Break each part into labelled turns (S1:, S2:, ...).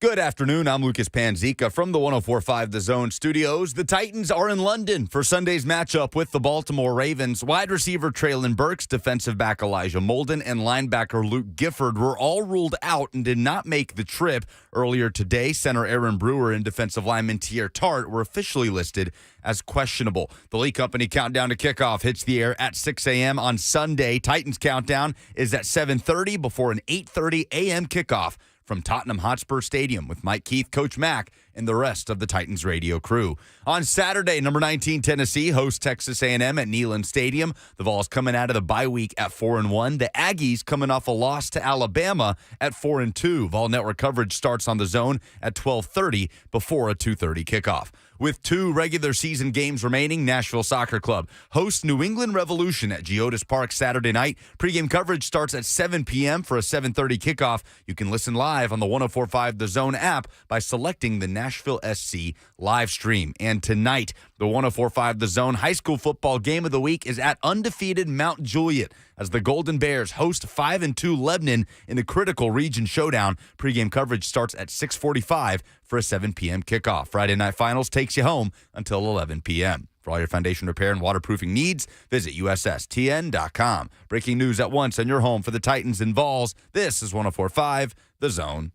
S1: Good afternoon. I'm Lucas Panzica from the 104.5 The Zone studios. The Titans are in London for Sunday's matchup with the Baltimore Ravens. Wide receiver Traylon Burks, defensive back Elijah Molden, and linebacker Luke Gifford were all ruled out and did not make the trip. Earlier today, center Aaron Brewer and defensive lineman Tier Tart were officially listed as questionable. The Lee Company countdown to kickoff hits the air at 6 a.m. on Sunday. Titans countdown is at 7:30 before an 8:30 a.m. kickoff from Tottenham Hotspur Stadium with Mike Keith, Coach Mack, and the rest of the Titans radio crew. On Saturday, number 19 Tennessee hosts Texas A&M at Neyland Stadium. The Vols coming out of the bye week at 4-1. The Aggies coming off a loss to Alabama at 4-2. Vol Network coverage starts on The Zone at 12:30 before a 2:30 kickoff. With 2 regular season games remaining, Nashville Soccer Club hosts New England Revolution at Geodis Park Saturday night. Pregame coverage starts at 7 p.m. for a 7:30 kickoff. You can listen live on the 104.5 The Zone app by selecting the Nashville SC live stream. And tonight, the 104.5 The Zone high school football game of the week is at undefeated Mount Juliet as the Golden Bears host 5-2 Lebanon in the critical region showdown. Pregame coverage starts at 6:45 for a 7 p.m. kickoff. Friday Night Finals takes you home until 11 p.m. For all your foundation repair and waterproofing needs, visit USSTN.com. Breaking news at once on your home for the Titans and Vols. This is 104.5 The Zone.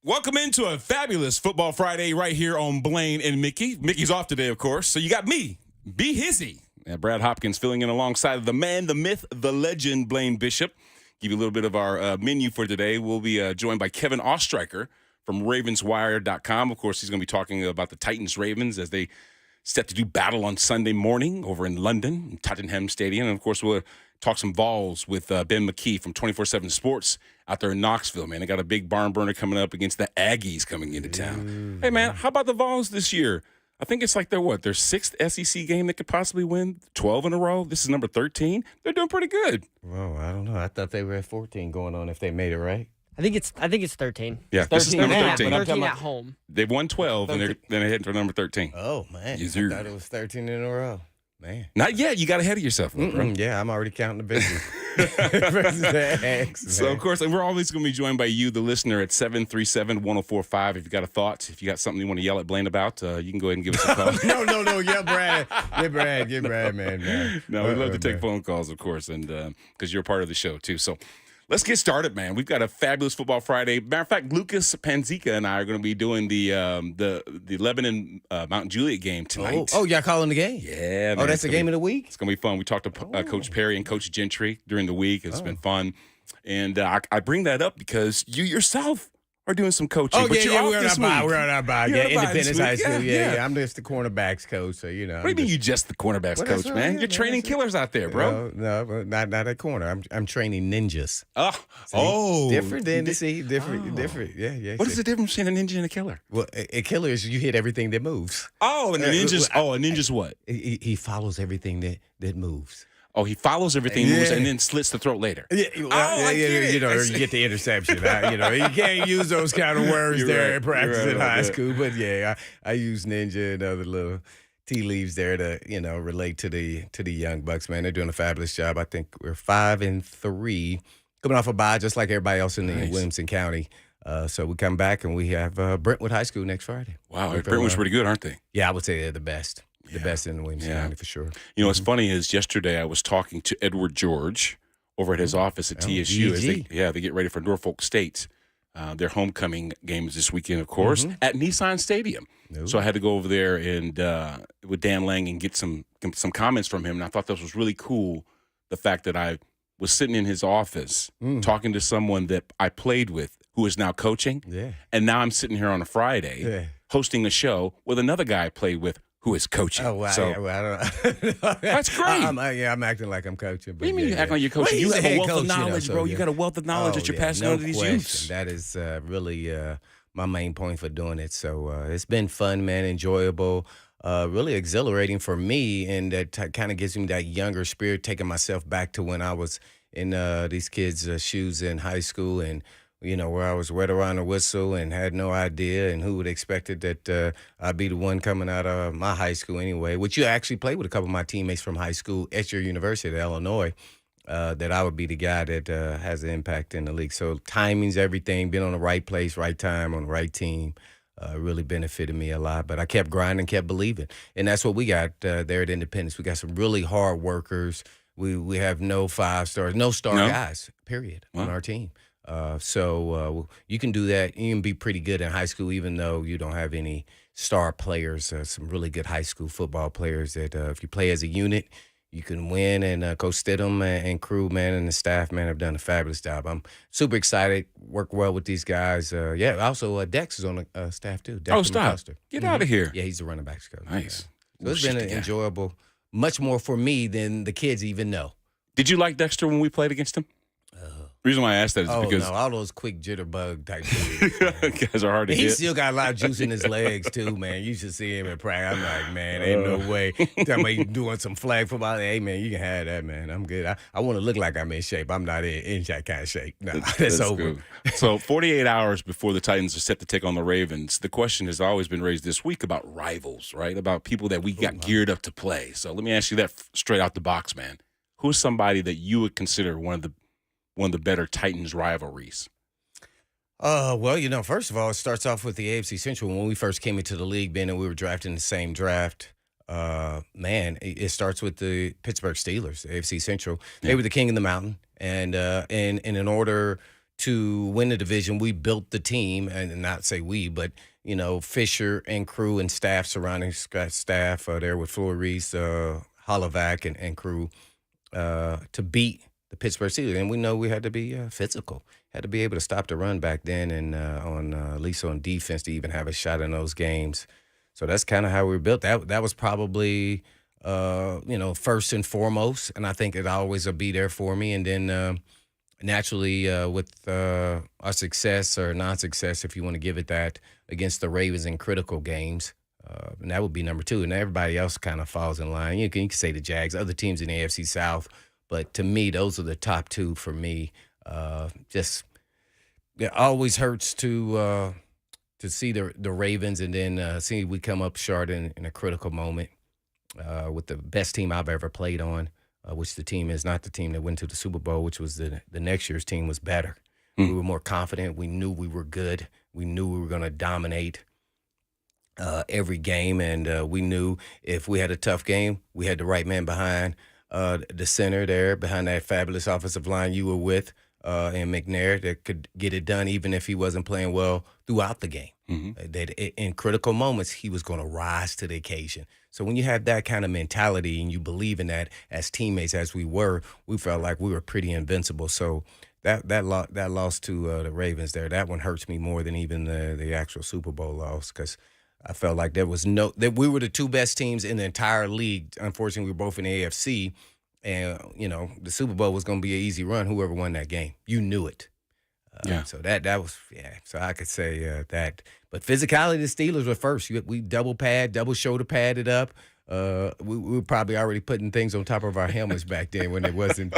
S2: Welcome into a fabulous Football Friday right here on Blaine and McKee. Mickey's off today, of course, so you got me, Be Hizzy. Brad Hopkins filling in alongside of the man, the myth, the legend, Blaine Bishop. Give you a little bit of our menu for today. We'll be joined by Kevin Oestreicher from RavensWire.com. Of course, he's going to be talking about the Titans-Ravens as they set to do battle on Sunday morning over in London, Tottenham Stadium. And, of course, we'll talk some Vols with Ben McKee from 24/7 Sports out there in Knoxville, man. They got a big barn burner coming up against the Aggies coming into town. Hey, man, how about the Vols this year? I think it's like their 6th SEC game they could possibly win, 12 in a row. This is number 13. They're doing pretty good.
S3: Well, I don't know. I thought they were at 14 going on if they made it right.
S4: I think it's 13.
S2: Yeah, this is number 13.
S4: 13 at home.
S2: They've won 12, and they're heading for number 13.
S3: Oh, man.
S2: Yes,
S3: I
S2: sir.
S3: thought it was 13 in a row. Man.
S2: Not yet. You got ahead of yourself, bro.
S3: Yeah, I'm already counting the bases.
S2: So, of course, and we're always going to be joined by you, the listener, at 737-1045. If you got a thought, if you got something you want to yell at Blaine about, you can go ahead and give us a call.
S3: No. Yeah, Brad. Get Brad, man.
S2: No, we'd love to take phone calls, of course, and because you're a part of the show, too. So let's get started, man. We've got a fabulous Football Friday. Matter of fact, Lucas Panzica and I are going to be doing the Lebanon Mount Juliet game tonight.
S3: Oh, y'all calling the game?
S2: Yeah, man.
S3: Oh, that's the game of the week?
S2: It's going to be fun. We talked to Coach Perry and Coach Gentry during the week. It's been fun. And I bring that up because you yourself are doing some coaching.
S3: Oh,
S2: but
S3: yeah,
S2: we're
S3: on our bye. Yeah, Independence High School.
S2: Yeah.
S3: I'm just the cornerbacks coach, so, you know.
S2: What do you mean you just the cornerbacks coach,
S3: right,
S2: man?
S3: yeah,
S2: You're training killers out there, bro.
S3: No, not at corner. I'm training ninjas.
S2: Different.
S3: Different. Yeah.
S2: What is the difference between a ninja and a killer?
S3: Well, a killer is you hit everything that moves.
S2: Oh, and a ninja's what?
S3: He follows everything that moves.
S2: Oh, he follows everything moves and then slits the throat later.
S3: Yeah,
S2: I get it.
S3: You get the interception. You can't use those kind of words there in practice in high school. But yeah, I use ninja and other little tea leaves there to relate to the young bucks. Man, they're doing a fabulous job. I think we're 5-3, coming off a bye just like everybody else in Williamson County. So we come back and we have Brentwood High School next Friday.
S2: Wow, Brentwood's pretty good, aren't they?
S3: Yeah, I would say they're the best. The best in the Williamson County for sure. You
S2: know, what's funny is yesterday I was talking to Edward George over at his office at TSU. As they get ready for Norfolk State. Their homecoming game is this weekend, of course, at Nissan Stadium. So I had to go over there and with Dan Lang and get some comments from him. And I thought this was really cool, the fact that I was sitting in his office talking to someone that I played with who is now coaching. Yeah. And now I'm sitting here on a Friday hosting a show with another guy I played with who is coaching.
S3: Oh, wow.
S2: So,
S3: I don't know.
S2: That's great.
S3: I'm acting like I'm coaching.
S2: What do you mean you act like you're coaching?
S3: Well,
S2: you have a wealth of
S3: coach,
S2: knowledge, bro. You got a wealth of knowledge that you're passing on to these youths.
S3: That is really my main point for doing it. So it's been fun, man, enjoyable, really exhilarating for me, and that kind of gives me that younger spirit, taking myself back to when I was in these kids' shoes in high school and where I was wet around the whistle and had no idea, and who would expected that I'd be the one coming out of my high school anyway, which you actually played with a couple of my teammates from high school at your university, at Illinois, that I would be the guy that has an impact in the league. So timing's everything, being on the right place, right time, on the right team. Really benefited me a lot, but I kept grinding, kept believing, and that's what we got there at Independence. We got some really hard workers. We have no 5-stars, no star guys, period, on our team. So you can do that. You can be pretty good in high school, even though you don't have any star players. Some really good high school football players that if you play as a unit, you can win. And Coach Stidham and crew, man, and the staff, man, have done a fabulous job. I'm super excited. Work well with these guys. Also Dex is on the staff too. Dex
S2: stop!
S3: McCuster.
S2: Get out of here.
S3: Yeah, he's the running backs coach.
S2: Nice.
S3: Yeah. So it's been enjoyable, much more for me than the kids even know.
S2: Did you like Dexter when we played against him? The reason why I asked that is because
S3: all those quick jitterbug type dudes.
S2: guys are hard to
S3: He
S2: hit.
S3: still got a lot of juice in his legs too, man. You should see him in practice. I'm like, man, ain't no way. Tell me doing some flag football. Hey, man, you can have that, man. I'm good. I want to look like I'm in shape. I'm not in that kind of shape. No, that's over.
S2: Good. So 48 hours before the Titans are set to take on the Ravens, the question has always been raised this week about rivals, right? About people that we got geared up to play. So let me ask you that straight out the box, man. Who's somebody that you would consider one of the better Titans rivalries?
S3: First of all, it starts off with the AFC Central. When we first came into the league, Ben, and we were drafted in the same draft, it starts with the Pittsburgh Steelers, the AFC Central. They were the king of the mountain, and in order to win the division, we built the team, and not say we, but Fisher and crew and staff, surrounding staff there with Floyd Reese, Holloway, and crew to beat the Pittsburgh Steelers. And we know we had to be physical, had to be able to stop the run back then, and at least on defense to even have a shot in those games. So that's kind of how we were built. That was probably first and foremost, and I think it always will be there for me. And then naturally with our success or non-success, if you want to give it that, against the Ravens in critical games. And that would be number 2. And everybody else kind of falls in line. You can say the Jags, other teams in the AFC South. But to me, those are the top 2 for me. It always hurts to see the Ravens and then see we come up short in a critical moment with the best team I've ever played on, which the team is not the team that went to the Super Bowl, which was the next year's team was better. We were more confident. We knew we were good. We knew we were going to dominate every game, and we knew if we had a tough game, we had the right man behind the center there, behind that fabulous offensive line you were with, and McNair, that could get it done even if he wasn't playing well throughout the game. That in critical moments, he was going to rise to the occasion. So when you have that kind of mentality and you believe in that as teammates, as we felt like we were pretty invincible. So that loss to the Ravens there, that one hurts me more than even the actual Super Bowl loss, because I felt like that we were the 2 best teams in the entire league. Unfortunately, we were both in the AFC, and the Super Bowl was going to be an easy run. Whoever won that game, you knew it. So that was So I could say that. But physicality, the Steelers were first. We double shoulder padded up. We were probably already putting things on top of our helmets back then when it wasn't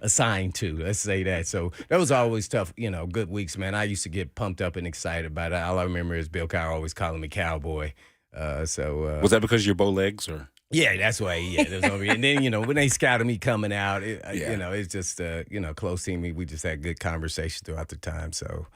S3: assigned to. Let's say that. So that was always tough, good weeks, man. I used to get pumped up and excited about it. All I remember is Bill Cowher always calling me Cowboy. Was
S2: that because of your bow legs, or?
S3: Yeah, that's why. Yeah, and then when they scouted me coming out, it's just close team. We just had good conversation throughout the time. So.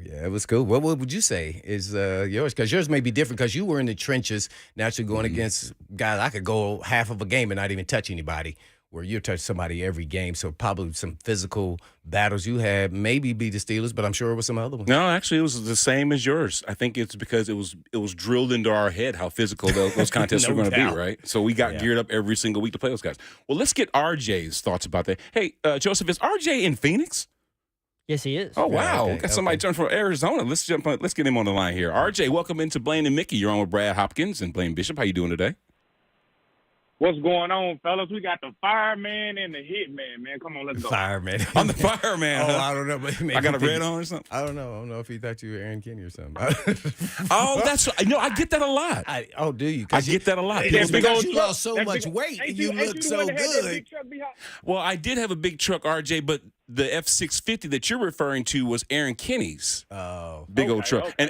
S3: It was cool. What would you say is yours? Because yours may be different because you were in the trenches, naturally going against guys. I could go half of a game and not even touch anybody, where you touch somebody every game. So probably some physical battles you had, maybe be the Steelers, but I'm sure it was some other ones.
S2: No, actually, it was the same as yours. I think it's because it was drilled into our head how physical those contests were going to be, right? So we got geared up every single week to play those guys. Well, let's get RJ's thoughts about that. Hey, Joseph, is RJ in Phoenix?
S4: Yes, he is.
S2: Oh, wow. Got somebody turn from Arizona. Let's get him on the line here. RJ, welcome into Blaine and Mickey. You're on with Brad Hopkins and Blaine Bishop. How you doing today?
S5: What's going on, fellas? We got the fireman and the hitman, man. Come on, let's go.
S3: Fireman.
S2: I'm the fireman.
S3: I don't know. But
S2: I got a red on or something?
S3: I don't know if he thought you were Aaron Kenny or something.
S2: I get that a lot.
S3: Do you?
S2: I get that a lot.
S3: Because you lost so much weight and you look so good.
S2: Well, I did have a big truck, RJ, but the F-650 that you're referring to was Aaron Kinney's big old truck.
S5: Okay,
S2: And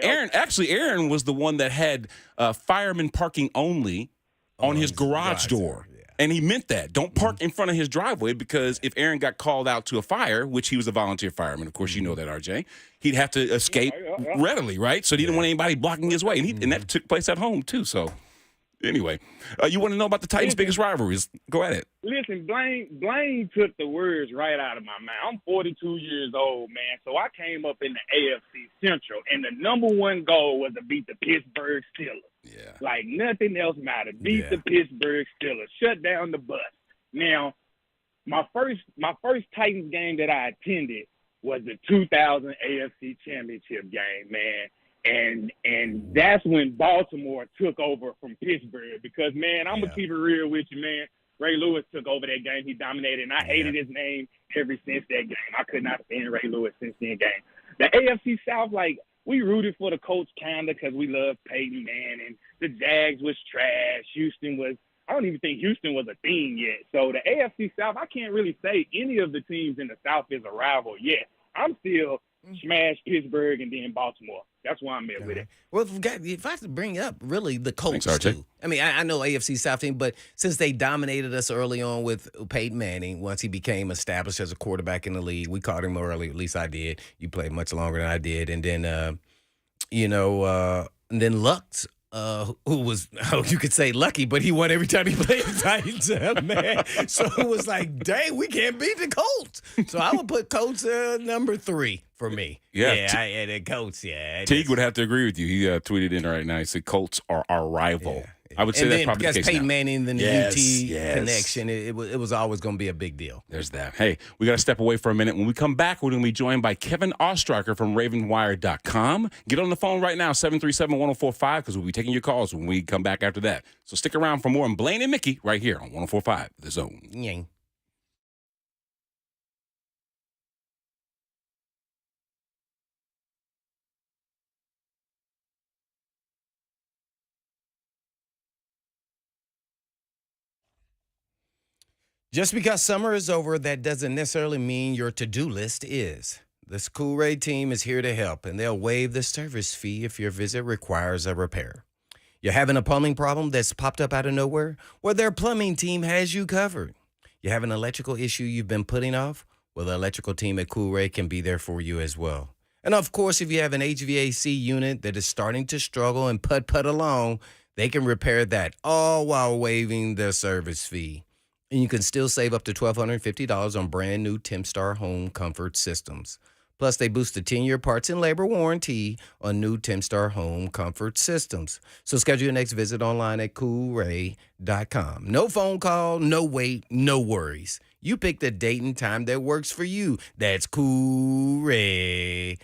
S2: Aaron was the one that had fireman parking only on his garage door.
S3: Yeah.
S2: And he meant that. Don't park in front of his driveway because if Aaron got called out to a fire, which he was a volunteer fireman, of course you know that, RJ, he'd have to escape readily, right? So he didn't want anybody blocking his way. And that took place at home, too. So anyway, you want to know about the Titans' biggest rivalries? Go at it.
S5: Listen, Blaine took the words right out of my mouth. I'm 42 years old, man, so I came up in the AFC Central, and the number one goal was to beat the Pittsburgh Steelers.
S2: Yeah.
S5: Like nothing else mattered. Beat the Pittsburgh Steelers. Shut down the bus. Now, my first Titans game that I attended was the 2000 AFC Championship game, man. And that's when Baltimore took over from Pittsburgh because, man, I'm going to keep it real with you, man. Ray Lewis took over that game. He dominated, and I hated his name ever since that game. I could not stand Ray Lewis since that game. The AFC South, like, we rooted for the Colts kind of because we loved Peyton Manning. The Jags was trash. I don't even think Houston was a thing yet. So the AFC South, I can't really say any of the teams in the South is a rival yet. I'm still smash Pittsburgh and then Baltimore. That's why I'm at with it.
S3: Well, if I have to bring up really the Colts,
S2: Thanks, RJ.
S3: too. I mean, I know AFC South team, but since they dominated us early on with Peyton Manning, once he became established as a quarterback in the league, we caught him early. At least I did. You played much longer than I did. And then, and then Lux, who was, you could say lucky, but he won every time he played the Titans, man. So it was like, dang, we can't beat the Colts. So I would put Colts number 3 for me.
S2: Yeah,
S3: I had the Colts, yeah.
S2: Teague would have to agree with you. He tweeted in right now. He said Colts are our rival.
S3: Yeah.
S2: I would say
S3: and
S2: that's
S3: then
S2: probably the
S3: because
S2: case
S3: Peyton
S2: now.
S3: Manning and the
S2: Yes,
S3: UT connection, it was always going to be a big deal.
S2: There's that. Hey, we got to step away for a minute. When we come back, we're going to be joined by Kevin Oestreicher from RavenWire.com. Get on the phone right now, 737-1045, because we'll be taking your calls when we come back after that. So stick around for more on Blaine and Mickey right here on 1045 The Zone.
S3: Yang. Just because summer is over, that doesn't necessarily mean your to-do list is. The Cool Ray team is here to help, and they'll waive the service fee if your visit requires a repair. You're having a plumbing problem that's popped up out of nowhere? Well, their plumbing team has you covered. You have an electrical issue you've been putting off? Well, the electrical team at Cool Ray can be there for you as well. And of course, if you have an HVAC unit that is starting to struggle and put along, they can repair that, all while waiving the service fee. And you can still save up to $1,250 on brand new Timstar home comfort systems. Plus, they boost the 10-year parts and labor warranty on new Timstar home comfort systems. So schedule your next visit online at coolray.com. No phone call, no wait, no worries. You pick the date and time that works for you. That's coolray.com.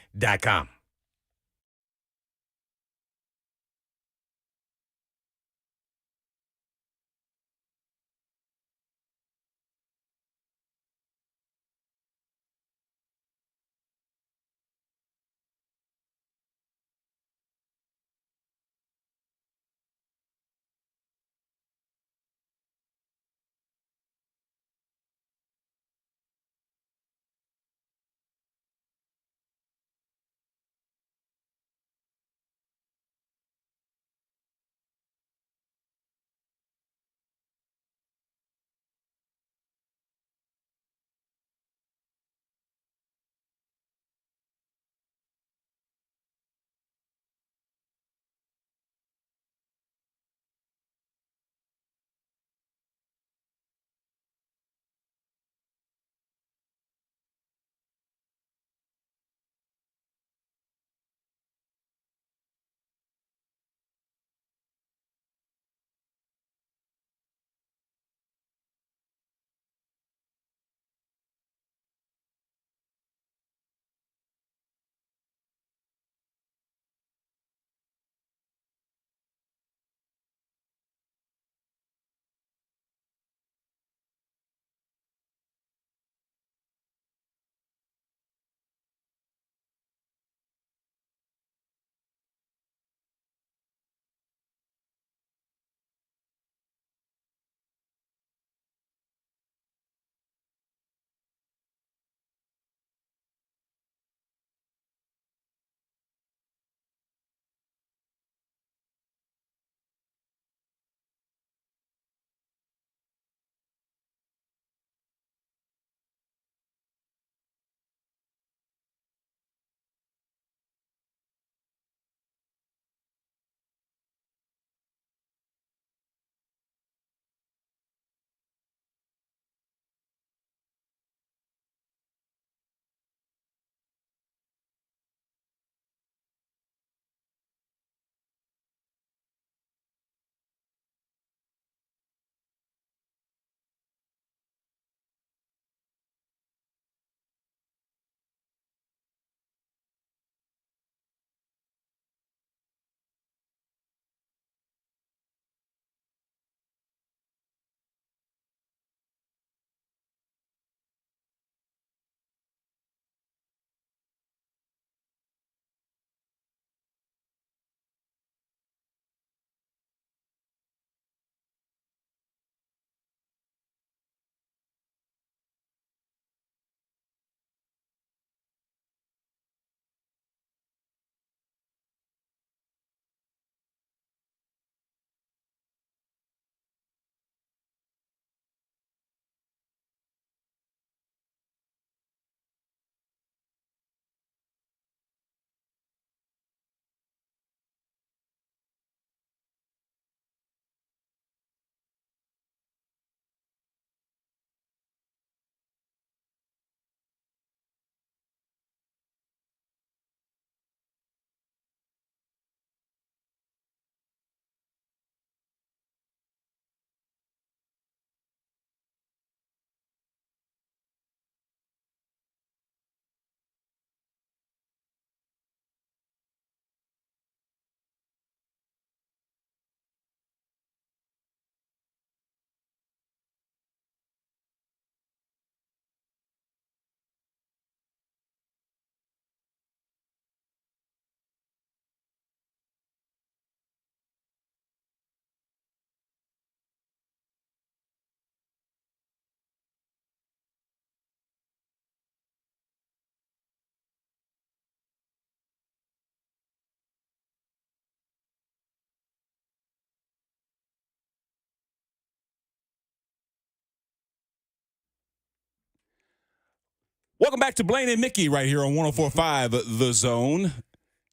S2: Welcome back to Blaine and Mickey right here on 104.5 The Zone.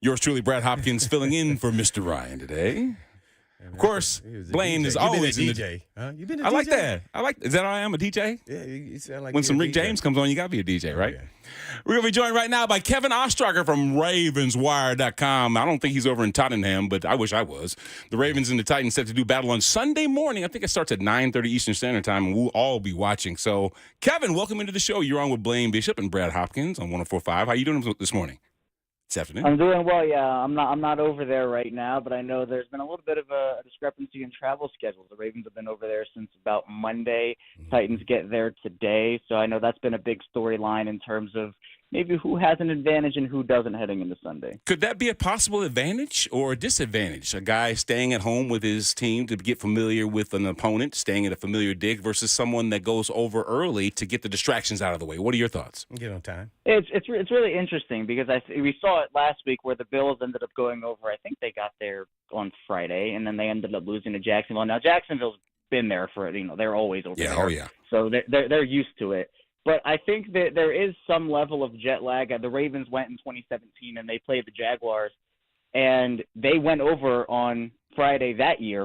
S2: Yours truly, Brad Hopkins, filling in for Mr. Ryan today. Of course, Blaine is always
S3: in the DJ. Huh? You been a DJ?
S2: I like that. Is that how I am, a DJ?
S3: Yeah, you sound like
S2: when some
S3: you're a
S2: Rick
S3: DJ.
S2: James comes on, you got to be a DJ, right?
S3: Yeah.
S2: We're going to be joined right now by Kevin Oestreicher from RavensWire.com. I don't think he's over in Tottenham, but I wish I was. The Ravens and the Titans set to do battle on Sunday morning. I think it starts at 9:30 Eastern Standard Time, and we'll all be watching. So, Kevin, welcome into the show. You're on with Blaine Bishop and Brad Hopkins on 104.5. How you doing this morning? This afternoon?
S6: I'm doing well, yeah. I'm not over there right now, but I know there's been a little bit of a discrepancy in travel schedules. The Ravens have been over there since about Monday. Titans get there today, so I know that's been a big storyline in terms of maybe who has an advantage and who doesn't heading into Sunday.
S2: Could that be a possible advantage or a disadvantage? A guy staying at home with his team to get familiar with an opponent, staying at a familiar dig, versus someone that goes over early to get the distractions out of the way. What are your thoughts?
S3: Get on time.
S6: It's really interesting because we saw it last week where the Bills ended up going over. I think they got there on Friday, and then they ended up losing to Jacksonville. Now Jacksonville's been there for they're always over there.
S2: Oh yeah.
S6: So they're used to it. But I think that there is some level of jet lag. The Ravens went in 2017 and they played the Jaguars, and they went over on Friday that year,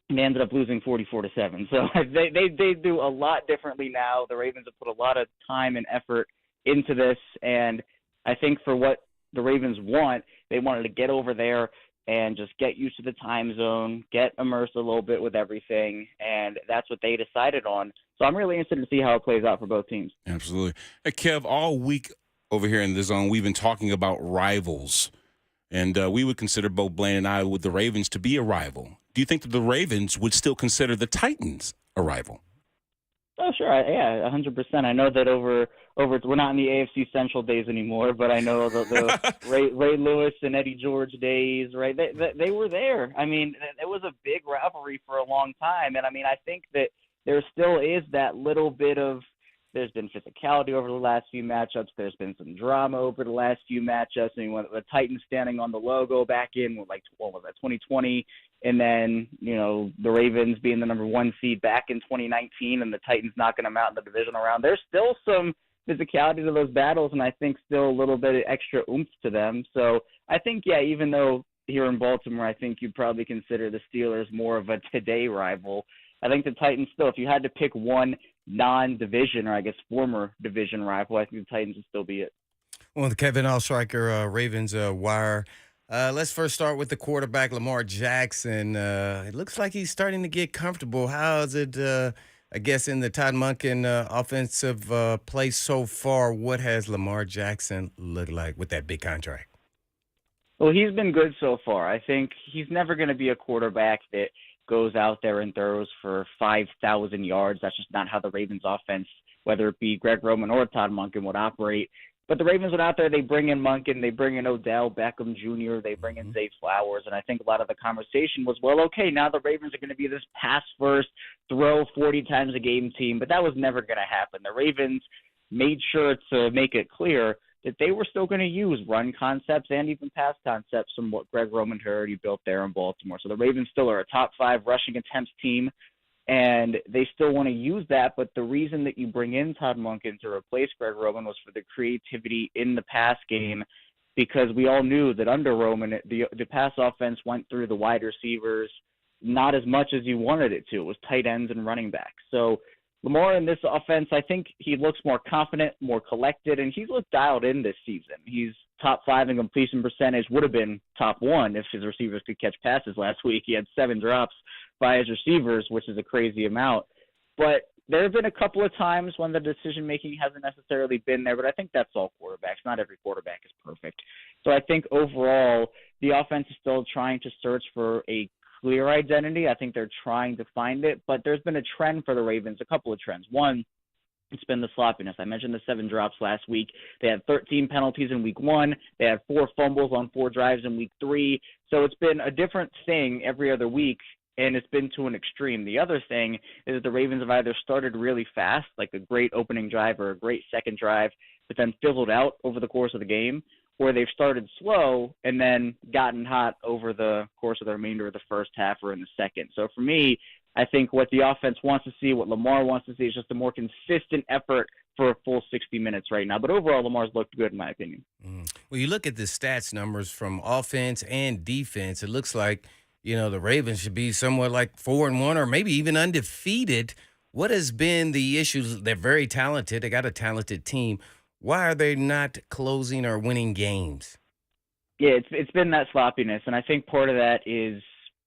S6: and they ended up losing 44-7. So they do a lot differently now. The Ravens have put a lot of time and effort into this, and I think for what the Ravens want, they wanted to get over there and just get used to the time zone, get immersed a little bit with everything, and that's what they decided on. So I'm really interested to see how it plays out for both teams.
S2: Absolutely. Hey, Kev, all week over here in the Zone, we've been talking about rivals, and we would consider both Blaine and I with the Ravens to be a rival. Do you think that the Ravens would still consider the Titans a rival?
S6: Oh, sure. Yeah, 100%. I know that over we're not in the AFC Central days anymore, but I know the Ray Lewis and Eddie George days, right? They were there. I mean, it was a big rivalry for a long time, and I mean, I think that there still is that little bit of – there's been physicality over the last few matchups. There's been some drama over the last few matchups. I mean, the Titans standing on the logo back in, 2020, and then, the Ravens being the number one seed back in 2019 and the Titans knocking them out in the divisional round. There's still some physicality to those battles, and I think still a little bit of extra oomph to them. So I think, yeah, even though here in Baltimore, I think you'd probably consider the Steelers more of a today rival, I think the Titans still, if you had to pick one non-division or I guess former division rival, I think the Titans would still be it.
S3: Well, the Kevin Oestreicher, Ravens Wire. Let's first start with the quarterback, Lamar Jackson. It looks like he's starting to get comfortable. How is it, I guess, in the Todd Monken offensive play so far? What has Lamar Jackson looked like with that big contract?
S6: Well, he's been good so far. I think he's never going to be a quarterback that goes out there and throws for 5,000 yards. That's just not how the Ravens offense, whether it be Greg Roman or Todd Monken, would operate. But the Ravens went out there, they bring in Monken, they bring in Odell Beckham Jr., they bring in Zay Flowers, and I think a lot of the conversation was, well, okay, now the Ravens are going to be this pass-first, throw 40 times a game team, but that was never going to happen. The Ravens made sure to make it clear that they were still going to use run concepts and even pass concepts from what Greg Roman had already built there in Baltimore. So the Ravens still are a top 5 rushing attempts team, and they still want to use that. But the reason that you bring in Todd Monken to replace Greg Roman was for the creativity in the pass game, because we all knew that under Roman, the pass offense went through the wide receivers not as much as you wanted it to. It was tight ends and running backs. So Lamar in this offense, I think he looks more confident, more collected, and he's looked dialed in this season. He's top 5 in completion percentage, would have been top 1 if his receivers could catch passes last week. He had 7 drops by his receivers, which is a crazy amount. But there have been a couple of times when the decision-making hasn't necessarily been there, but I think that's all quarterbacks. Not every quarterback is perfect. So I think overall the offense is still trying to search for a clear identity. I think they're trying to find it, but there's been a trend for the Ravens, a couple of trends. One, it's been the sloppiness. I mentioned the 7 drops last week. They had 13 penalties in week 1. They had 4 fumbles on 4 drives in week 3. So it's been a different thing every other week, and it's been to an extreme. The other thing is that the Ravens have either started really fast, like a great opening drive or a great second drive, but then fizzled out over the course of the game, or they've started slow and then gotten hot over the course of the remainder of the first half or in the second. So for me, I think what the offense wants to see, what Lamar wants to see, is just a more consistent effort for a full 60 minutes right now. But overall, Lamar's looked good, in my opinion.
S3: Well, you look at the stats numbers from offense and defense, it looks like, the Ravens should be somewhat like 4-1 or maybe even undefeated. What has been the issues? They're very talented. They got a talented team. Why are they not closing or winning games?
S6: Yeah, it's been that sloppiness, and I think part of that is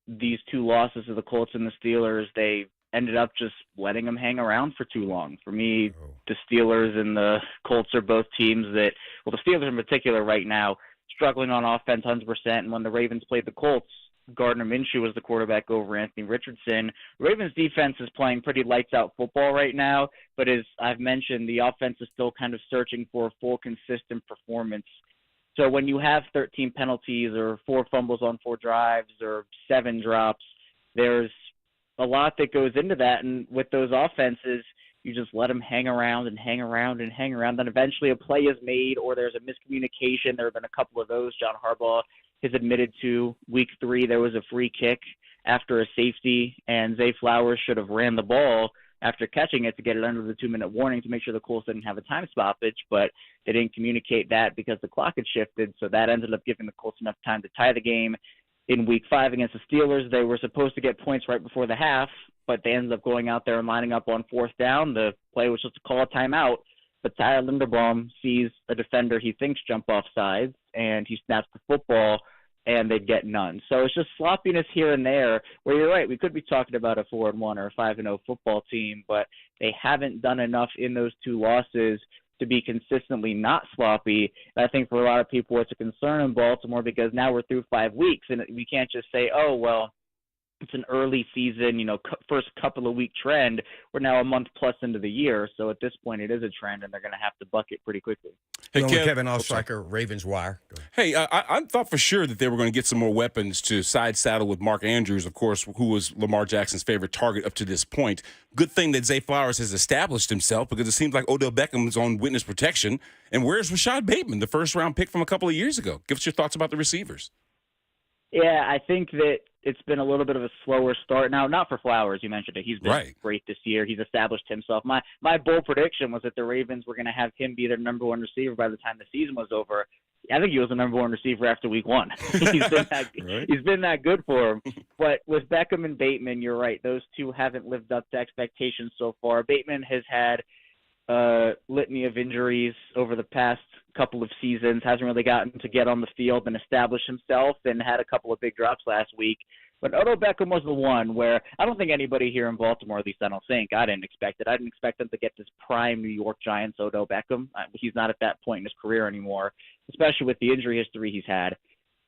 S6: these two losses to the Colts and the Steelers. They ended up just letting them hang around for too long. For me, the Steelers and the Colts are both teams that, well, the Steelers in particular right now, struggling on offense 100%, and when the Ravens played the Colts, Gardner Minshew was the quarterback over Anthony Richardson. The Ravens defense is playing pretty lights-out football right now, but as I've mentioned, the offense is still kind of searching for a full, consistent performance. So when you have 13 penalties or 4 fumbles on 4 drives or 7 drops, there's a lot that goes into that. And with those offenses, you just let them hang around and hang around and hang around. Then eventually a play is made or there's a miscommunication. There have been a couple of those. John Harbaugh has admitted to week 3 there was a free kick after a safety, and Zay Flowers should have ran the ball after catching it to get it under the 2-minute warning to make sure the Colts didn't have a time stoppage, but they didn't communicate that because the clock had shifted, so that ended up giving the Colts enough time to tie the game. In Week 5 against the Steelers, they were supposed to get points right before the half, but they ended up going out there and lining up on 4th down. The play was just to call a timeout, but Tyler Linderbaum sees a defender he thinks jump off sides, and he snaps the football, and they'd get none. So it's just sloppiness here and there where you're right. We could be talking about a 4-1 or a 5-0 football team, but they haven't done enough in those 2 losses to be consistently not sloppy. And I think for a lot of people it's a concern in Baltimore because now we're through 5 weeks, and we can't just say, oh, well, it's an early season, first couple of week trend. We're now a month plus into the year. So at this point, it is a trend, and they're going to have to buck it pretty quickly.
S3: Hey, Kevin Oestreicher, Ravens Wire.
S2: Hey, I thought for sure that they were going to get some more weapons to side saddle with Mark Andrews, of course, who was Lamar Jackson's favorite target up to this point. Good thing that Zay Flowers has established himself because it seems like Odell Beckham's on witness protection. And where's Rashad Bateman, the first-round pick from a couple of years ago? Give us your thoughts about the receivers.
S6: Yeah, I think that it's been a little bit of a slower start. Now, not for Flowers. You mentioned it. He's been great this year. He's established himself. My bold prediction was that the Ravens were going to have him be their number 1 receiver by the time the season was over. I think he was the number 1 receiver after week 1. He's been that good for him. But with Beckham and Bateman, you're right. Those two haven't lived up to expectations so far. Bateman has had a litany of injuries over the past couple of seasons, hasn't really gotten to get on the field and establish himself, and had a couple of big drops last week. But Odell Beckham was the one where I don't think anybody here in Baltimore, at least I don't think, I didn't expect it. I didn't expect them to get this prime New York Giants Odell Beckham. He's not at that point in his career anymore, especially with the injury history he's had.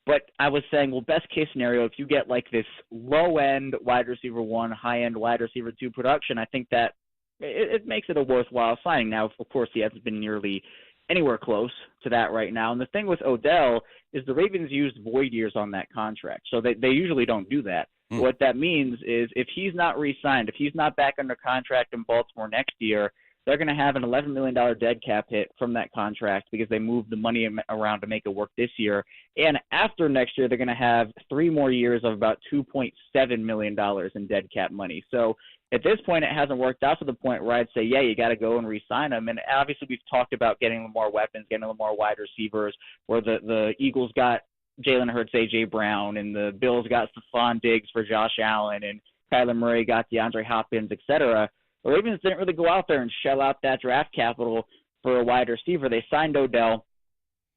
S6: But I was saying, well, best case scenario, if you get like this low-end wide receiver 1, high-end wide receiver 2 production, I think that it makes it a worthwhile signing. Now, of course, he hasn't been nearly anywhere close to that right now. And the thing with Odell is the Ravens used void years on that contract. So they usually don't do that. What that means is if he's not re-signed, if he's not back under contract in Baltimore next year, they're going to have an $11 million dead cap hit from that contract because they moved the money around to make it work this year. And after next year, they're going to have 3 more years of about $2.7 million in dead cap money. So at this point, it hasn't worked out to the point where I'd say, yeah, you got to go and re-sign him. And obviously, we've talked about getting more weapons, getting more wide receivers, where the Eagles got Jalen Hurts, A.J. Brown, and the Bills got Stephon Diggs for Josh Allen, and Kyler Murray got DeAndre Hopkins, et cetera. The Ravens didn't really go out there and shell out that draft capital for a wide receiver. They signed Odell.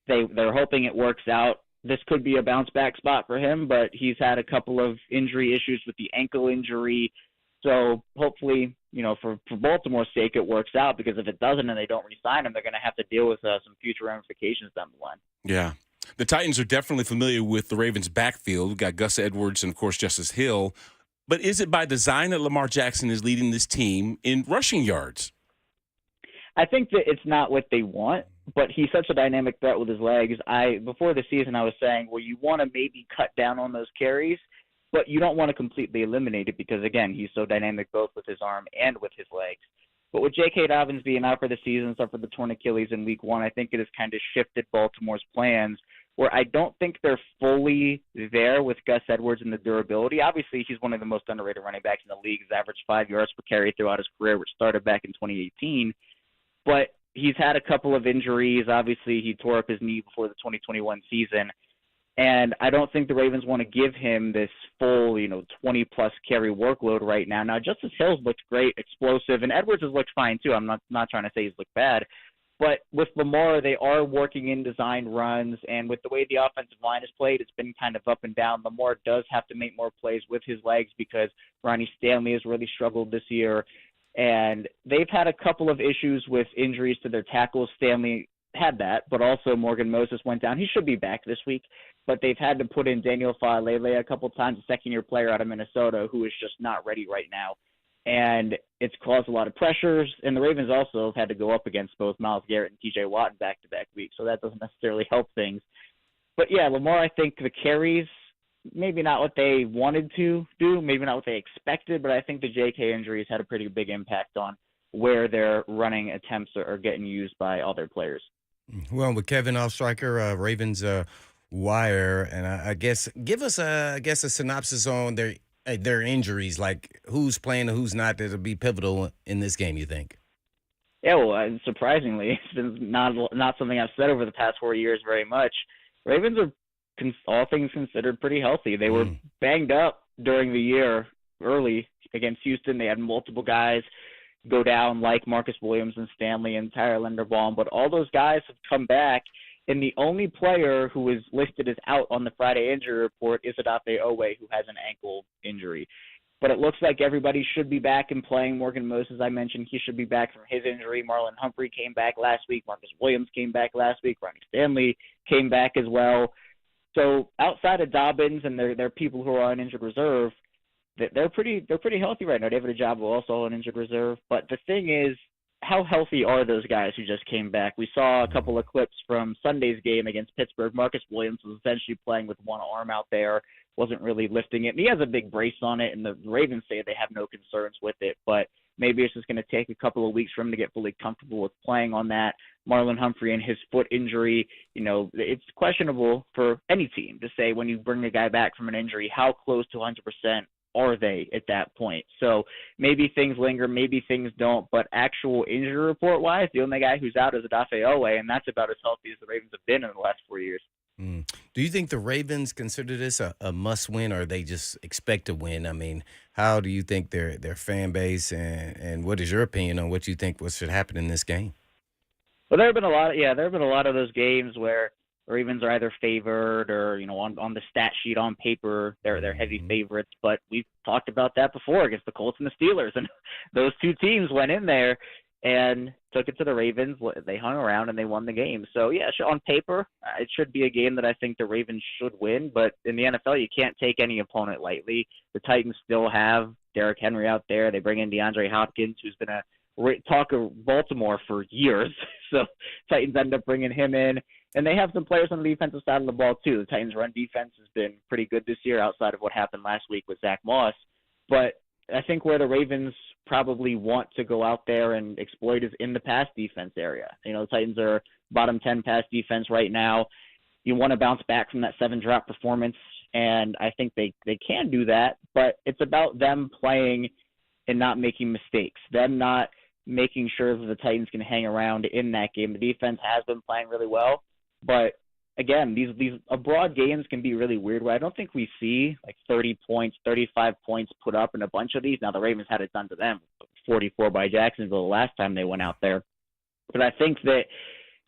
S6: They're hoping it works out. This could be a bounce-back spot for him, but he's had a couple of injury issues with the ankle injury. So hopefully, for Baltimore's sake, it works out, because if it doesn't and they don't re-sign him, they're going to have to deal with some future ramifications down the line.
S2: Yeah. The Titans are definitely familiar with the Ravens' backfield. We've got Gus Edwards and, of course, Justice Hill. But is it by design that Lamar Jackson is leading this team in rushing yards?
S6: I think that it's not what they want, but he's such a dynamic threat with his legs. Before the season, I was saying, well, you want to maybe cut down on those carries, but you don't want to completely eliminate it because, again, he's so dynamic both with his arm and with his legs. But with J.K. Dobbins being out for the season, suffered the torn Achilles in week 1, I think it has kind of shifted Baltimore's plans, where I don't think they're fully there with Gus Edwards and the durability. Obviously, he's one of the most underrated running backs in the league. He's averaged 5 yards per carry throughout his career, which started back in 2018. But he's had a couple of injuries. Obviously, he tore up his knee before the 2021 season. And I don't think the Ravens want to give him this full, 20-plus carry workload right now. Now, Justice Hill's looked great, explosive, and Edwards has looked fine too. I'm not trying to say he's looked bad. But with Lamar, they are working in design runs, and with the way the offensive line is played, it's been kind of up and down. Lamar does have to make more plays with his legs because Ronnie Stanley has really struggled this year. And they've had a couple of issues with injuries to their tackles. Stanley had that, but also Morgan Moses went down. He should be back this week, but they've had to put in Daniel Faalele a couple times, a second-year player out of Minnesota who is just not ready right now. And it's caused a lot of pressures, and the Ravens also have had to go up against both Myles Garrett and T.J. Watt in back-to-back weeks, so that doesn't necessarily help things. But, yeah, Lamar, I think the carries, maybe not what they wanted to do, maybe not what they expected, but I think the J.K. injuries had a pretty big impact on where their running attempts are getting used by all their players.
S3: Well, with Kevin Oestreicher, Ravens Wire, and I guess give us a synopsis on their injuries, like who's playing and who's not, that'll be pivotal in this game, you think?
S6: Yeah, well, surprisingly, it's been not something I've said over the past 4 years very much. Ravens are, all things considered, pretty healthy. They were banged up during the year early against Houston. They had multiple guys go down like Marcus Williams and Stanley and Tyler Linderbaum, but all those guys have come back, and the only player who is listed as out on the Friday injury report is Odafe Owe, who has an ankle injury. But it looks like everybody should be back and playing. Morgan Moses, I mentioned, he should be back from his injury. Marlon Humphrey came back last week. Marcus Williams came back last week. Ronnie Stanley came back as well. So outside of Dobbins and their people who are on injured reserve, they're pretty healthy right now. David Ojabo also on injured reserve. But the thing is, how healthy are those guys who just came back? We saw a couple of clips from Sunday's game against Pittsburgh. Marcus Williams was essentially playing with one arm out there, wasn't really lifting it. And he has a big brace on it, and the Ravens say they have no concerns with it. But maybe it's just going to take a couple of weeks for him to get fully comfortable with playing on that. Marlon Humphrey and his foot injury, it's questionable for any team to say when you bring a guy back from an injury, how close to 100% are they at that point? So maybe things linger, maybe things don't, but actual injury report-wise, the only guy who's out is Odafe Owe, and that's about as healthy as the Ravens have been in the last 4 years.
S3: Do you think the Ravens consider this a must-win, or they just expect to win? I mean, how do you think their fan base, and what is your opinion on what you think should happen in this game?
S6: Well, there have been a lot of those games where the Ravens are either favored or, on the stat sheet on paper, they're heavy favorites. But we've talked about that before against the Colts and the Steelers. And those two teams went in there and took it to the Ravens. They hung around and they won the game. So, yeah, on paper, it should be a game that I think the Ravens should win. But in the NFL, you can't take any opponent lightly. The Titans still have Derrick Henry out there. They bring in DeAndre Hopkins, who's been a talk of Baltimore for years. So Titans end up bringing him in. And they have some players on the defensive side of the ball, too. The Titans' run defense has been pretty good this year outside of what happened last week with Zach Moss. But I think where the Ravens probably want to go out there and exploit is in the pass defense area. The Titans are bottom 10 pass defense right now. You want to bounce back from that 7-drop performance, and I think they can do that. But it's about them playing and not making mistakes, them not making sure that the Titans can hang around in that game. The defense has been playing really well. But again, these abroad games can be really weird where I don't think we see like 30 points, 35 points put up in a bunch of these. Now the Ravens had it done to them, 44 by Jacksonville the last time they went out there. But I think that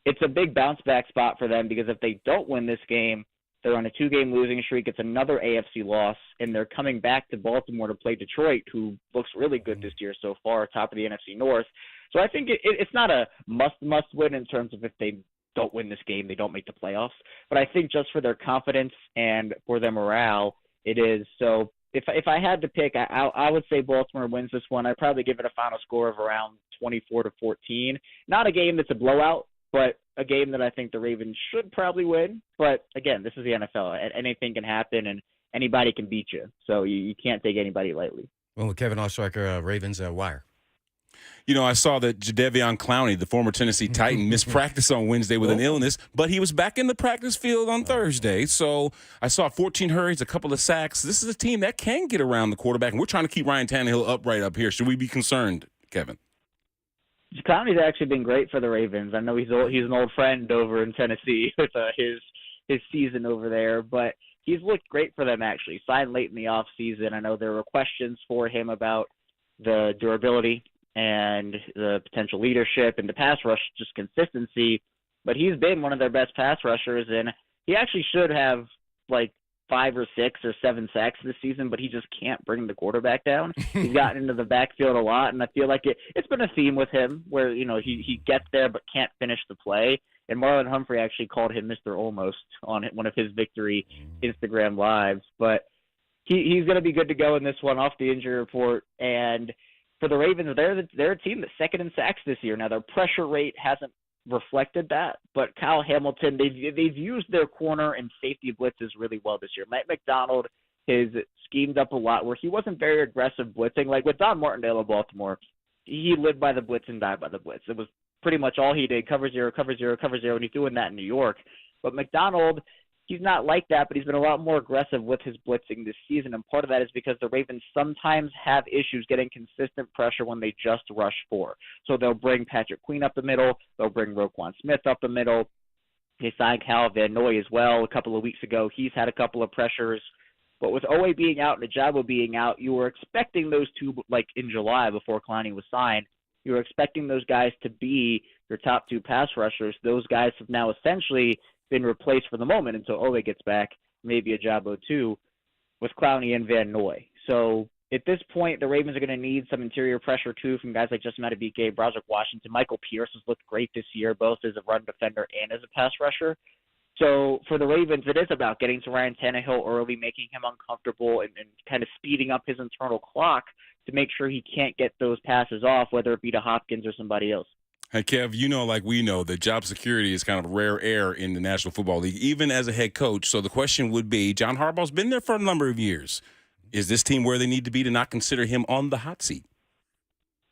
S6: it's a big bounce back spot for them because if they don't win this game, they're on a 2-game losing streak. It's another AFC loss, and they're coming back to Baltimore to play Detroit, who looks really good this year so far, top of the NFC North. So I think it's not a must win in terms of if they don't win this game, they don't make the playoffs. But I think just for their confidence and for their morale, it is. So if I had to pick, I would say Baltimore wins this one. I'd probably give it a final score of around 24-14. Not a game that's a blowout, but a game that I think the Ravens should probably win. But again, this is the NFL. Anything can happen, and anybody can beat you. So you can't take anybody lightly.
S3: Well, Kevin Oestreicher, Ravens Wire.
S2: I saw that Jadeveon Clowney, the former Tennessee Titan, missed practice on Wednesday with an illness, but he was back in the practice field on Thursday. So I saw 14 hurries, a couple of sacks. This is a team that can get around the quarterback, and we're trying to keep Ryan Tannehill upright up here. Should we be concerned, Kevin?
S6: Clowney's actually been great for the Ravens. I know he's an old friend over in Tennessee with his season over there, but he's looked great for them actually. Signed late in the offseason. I know there were questions for him about the durability and the potential leadership and the pass rush, just consistency, but he's been one of their best pass rushers, and he actually should have like 5 or 6 or 7 sacks this season, but he just can't bring the quarterback down. He's gotten into the backfield a lot, and I feel like it's been a theme with him where, he gets there but can't finish the play. And Marlon Humphrey actually called him Mr. Almost on one of his victory Instagram lives. But he's going to be good to go in this one off the injury report. And for the Ravens, they're a team that's second in sacks this year. Now, their pressure rate hasn't reflected that, but Kyle Hamilton, they've used their corner and safety blitzes really well this year. Mike McDonald has schemed up a lot where he wasn't very aggressive blitzing. Like with Don Martindale of Baltimore, he lived by the blitz and died by the blitz. It was pretty much all he did, cover zero, cover zero, cover zero, and he's doing that in New York. But McDonald, he's not like that, but he's been a lot more aggressive with his blitzing this season, and part of that is because the Ravens sometimes have issues getting consistent pressure when they just rush 4. So they'll bring Patrick Queen up the middle, they'll bring Roquan Smith up the middle. They signed Kyle Van Noy as well a couple of weeks ago. He's had a couple of pressures. But with Owe being out and Ajabo being out, you were expecting those two, like in July before Clowney was signed, you were expecting those guys to be your top 2 pass rushers. Those guys have now essentially been replaced for the moment until Owe gets back, maybe Ajabo too, with Clowney and Van Noy. So at this point, the Ravens are going to need some interior pressure too from guys like Justin Madubuike, Broderick Washington. Michael Pierce has looked great this year, both as a run defender and as a pass rusher. So for the Ravens, it is about getting to Ryan Tannehill early, making him uncomfortable, and kind of speeding up his internal clock to make sure he can't get those passes off, whether it be to Hopkins or somebody else.
S2: Hey, Kev, like we know that job security is kind of rare air in the National Football League, even as a head coach. So the question would be, John Harbaugh's been there for a number of years. Is this team where they need to be to not consider him on the hot seat?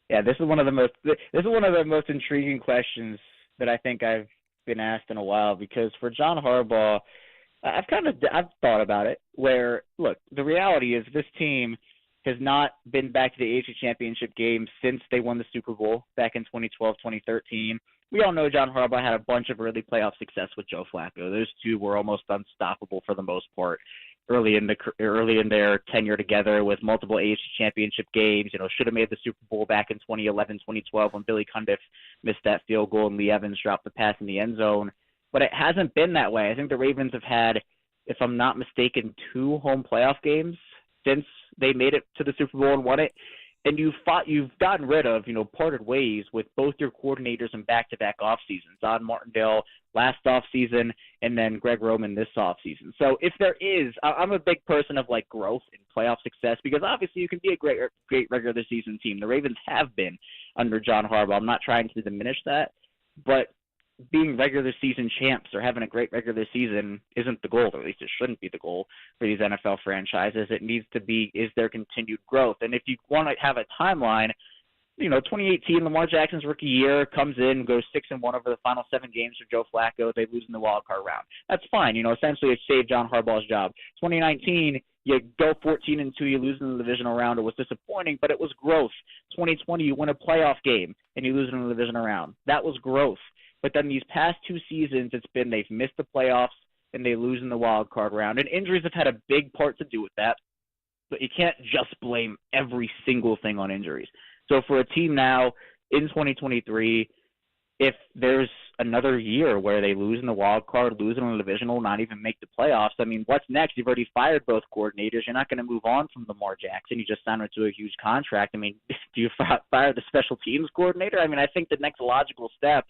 S6: Yeah, this is one of the most intriguing questions that I think I've been asked in a while, because for John Harbaugh, I've thought about it, where, look, the reality is this team has not been back to the AFC Championship game since they won the Super Bowl back in 2012, 2013. We all know John Harbaugh had a bunch of early playoff success with Joe Flacco. Those two were almost unstoppable for the most part early in their tenure together, with multiple AFC Championship games. Should have made the Super Bowl back in 2011, 2012 when Billy Cundiff missed that field goal and Lee Evans dropped the pass in the end zone. But it hasn't been that way. I think the Ravens have had, if I'm not mistaken, 2 home playoff games since they made it to the Super Bowl and won it. And you've gotten rid of, parted ways with both your coordinators in back-to-back off seasons. Don Martindale last off season, and then Greg Roman this off season. So if there is, I'm a big person of like growth and playoff success, because obviously you can be a great regular season team. The Ravens have been under John Harbaugh. I'm not trying to diminish that, but being regular season champs or having a great regular season isn't the goal, or at least it shouldn't be the goal for these NFL franchises. It needs to be, is there continued growth? And if you want to have a timeline, 2018, Lamar Jackson's rookie year, comes in, goes 6-1 over the final 7 games for Joe Flacco. They lose in the wild card round. That's fine. Essentially it saved John Harbaugh's job. 2019, you go 14-2, you lose in the divisional round. It was disappointing, but it was growth. 2020, you win a playoff game and you lose in the divisional round. That was growth. But then these past 2 seasons, it's been they've missed the playoffs and they lose in the wild card round. And injuries have had a big part to do with that. But you can't just blame every single thing on injuries. So for a team now in 2023, if there's another year where they lose in the wild card, lose in the divisional, not even make the playoffs, I mean, what's next? You've already fired both coordinators. You're not going to move on from Lamar Jackson. You just signed him to a huge contract. I mean, do you fire the special teams coordinator? I mean, I think the next logical step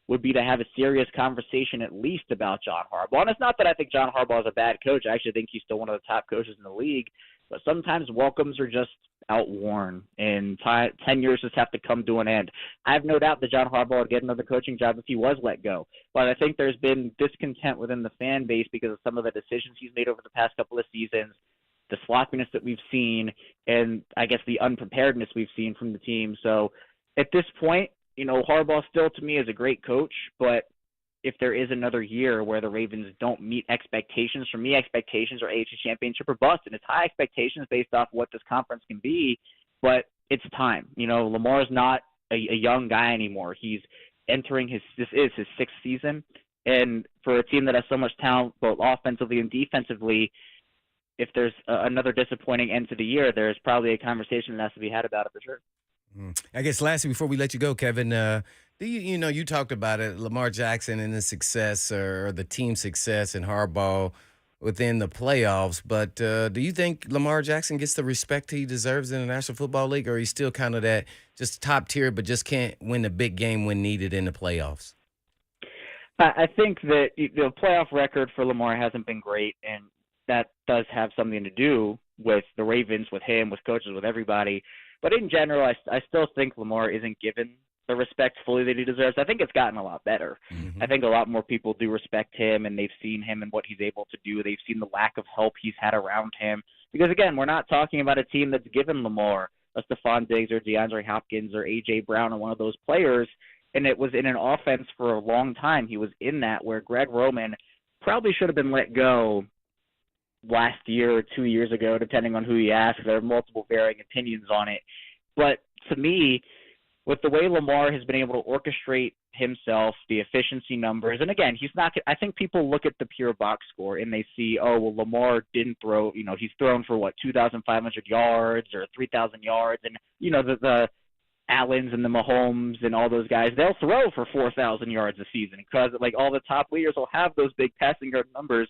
S6: would be to have a serious conversation at least about John Harbaugh. And it's not that I think John Harbaugh is a bad coach. I actually think he's still one of the top coaches in the league. But sometimes welcomes are just outworn, and tenures just have to come to an end. I have no doubt that John Harbaugh would get another coaching job if he was let go. But I think there's been discontent within the fan base because of some of the decisions he's made over the past couple of seasons, the sloppiness that we've seen, and I guess the unpreparedness we've seen from the team. So at this point, Harbaugh still to me is a great coach, but if there is another year where the Ravens don't meet expectations, for me, expectations are AFC Championship or bust, and it's high expectations based off what this conference can be, but it's time. Lamar's not a young guy anymore. He's entering this is his sixth season. And for a team that has so much talent, both offensively and defensively, if there's another disappointing end to the year, there's probably a conversation that has to be had about it for sure.
S3: I guess lastly, before we let you go, Kevin, do you talked about it, Lamar Jackson and his success or the team's success in hardball within the playoffs, but do you think Lamar Jackson gets the respect he deserves in the National Football League, or he's still kind of that just top tier but just can't win the big game when needed in the playoffs?
S6: I think that the playoff record for Lamar hasn't been great, and that does have something to do with the Ravens, with him, with coaches, with everybody. But in general, I still think Lamar isn't given the respect fully that he deserves. I think it's gotten a lot better. I think a lot more people do respect him, and they've seen him and what he's able to do. They've seen the lack of help he's had around him. Because, again, we're not talking about a team that's given Lamar a Stephon Diggs or DeAndre Hopkins or A.J. Brown or one of those players, and it was in an offense for a long time. He was in that where Greg Roman probably should have been let go last year or 2 years ago, depending on who you ask. There are multiple varying opinions on it. But to me, with the way Lamar has been able to orchestrate himself, the efficiency numbers, and again, he's not – I think people look at the pure box score and they see, oh, well, Lamar didn't throw – he's thrown for, 2,500 yards or 3,000 yards. And, the Allens and the Mahomes and all those guys, they'll throw for 4,000 yards a season because, all the top leaders will have those big passing yard numbers.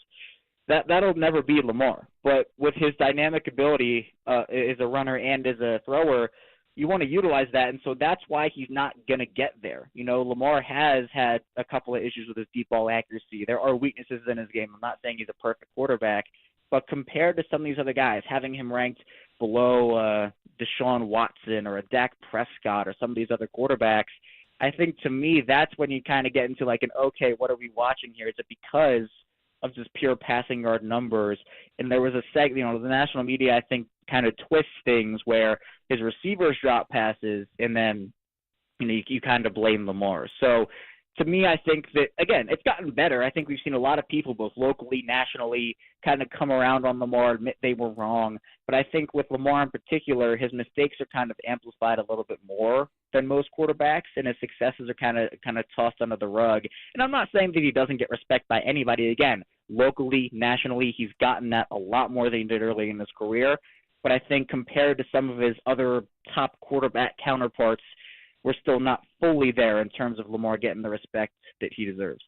S6: That'll never be Lamar. But with his dynamic ability as a runner and as a thrower, you want to utilize that, and so that's why he's not going to get there. Lamar has had a couple of issues with his deep ball accuracy. There are weaknesses in his game. I'm not saying he's a perfect quarterback, but compared to some of these other guys, having him ranked below Deshaun Watson or a Dak Prescott or some of these other quarterbacks, I think to me that's when you kind of get into okay, what are we watching here? Is it because of just pure passing yard numbers? And there was a segment, the national media, I think, kind of twists things where his receivers drop passes and then you kind of blame Lamar. So to me, I think that, again, it's gotten better. I think we've seen a lot of people, both locally, nationally, kind of come around on Lamar, admit they were wrong. But I think with Lamar in particular, his mistakes are kind of amplified a little bit more than most quarterbacks, and his successes are kind of tossed under the rug. And I'm not saying that he doesn't get respect by anybody. Again, locally, nationally, he's gotten that a lot more than he did early in his career. But I think compared to some of his other top quarterback counterparts, we're still not fully there in terms of Lamar getting the respect that he deserves.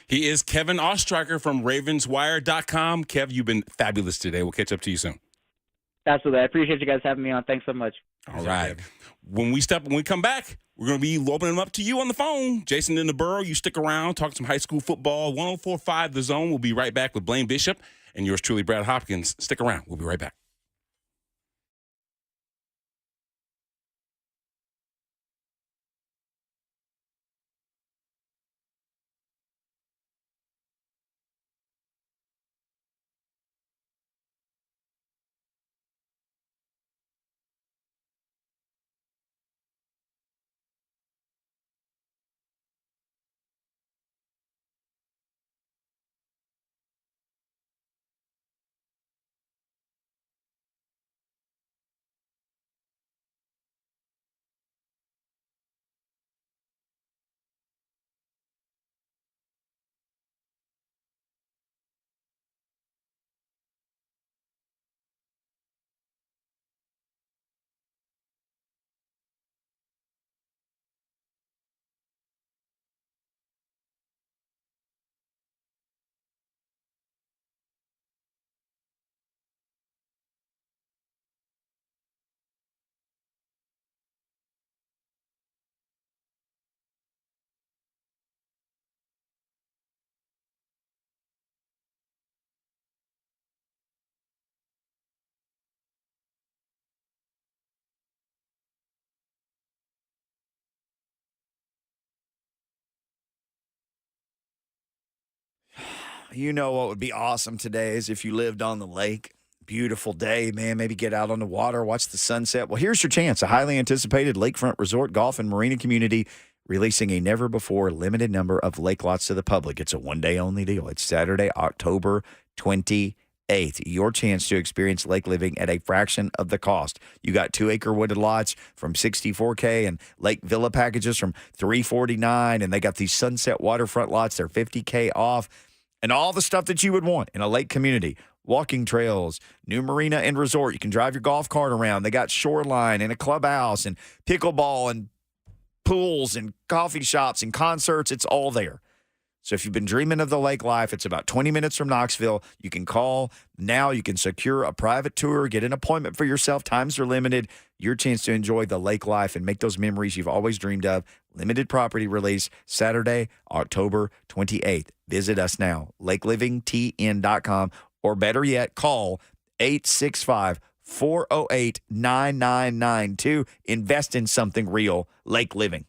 S2: He is Kevin Oestreicher from RavensWire.com. Kev, you've been fabulous today. We'll catch up to you soon.
S6: Absolutely. I appreciate you guys having me on. Thanks so much.
S2: All right. When we come back, we're going to be opening them up to you on the phone. Jason in the Borough, you stick around, talk some high school football. 104.5 The Zone. We'll be right back with Blaine Bishop and yours truly, Brad Hopkins. Stick around. We'll be right back.
S1: You know what would be awesome today is if you lived on the lake. Beautiful day, man. Maybe get out on the water, watch the sunset. Well, here's your chance. A highly anticipated lakefront resort, golf, and marina community releasing a never-before limited number of lake lots to the public. It's a one-day only deal. It's Saturday, October 28th.
S7: 8th, your chance to experience lake living at a fraction of the cost. You got 2-acre wooded lots from $64K and lake villa packages from $349, and they got these sunset waterfront lots. They're $50K off, and all the stuff that you would want in a lake community. Walking trails, new marina and resort. You can drive your golf cart around. They got shoreline and a clubhouse and pickleball and pools and coffee shops and concerts. It's all there. So if you've been dreaming of the lake life, it's about 20 minutes from Knoxville. You can call now. You can secure a private tour, get an appointment for yourself. Times are limited. Your chance to enjoy the lake life and make those memories you've always dreamed of. Limited property release Saturday, October 28th. Visit us now, lakelivingtn.com, or better yet, call 865-408-9992. Invest in something real, lake living.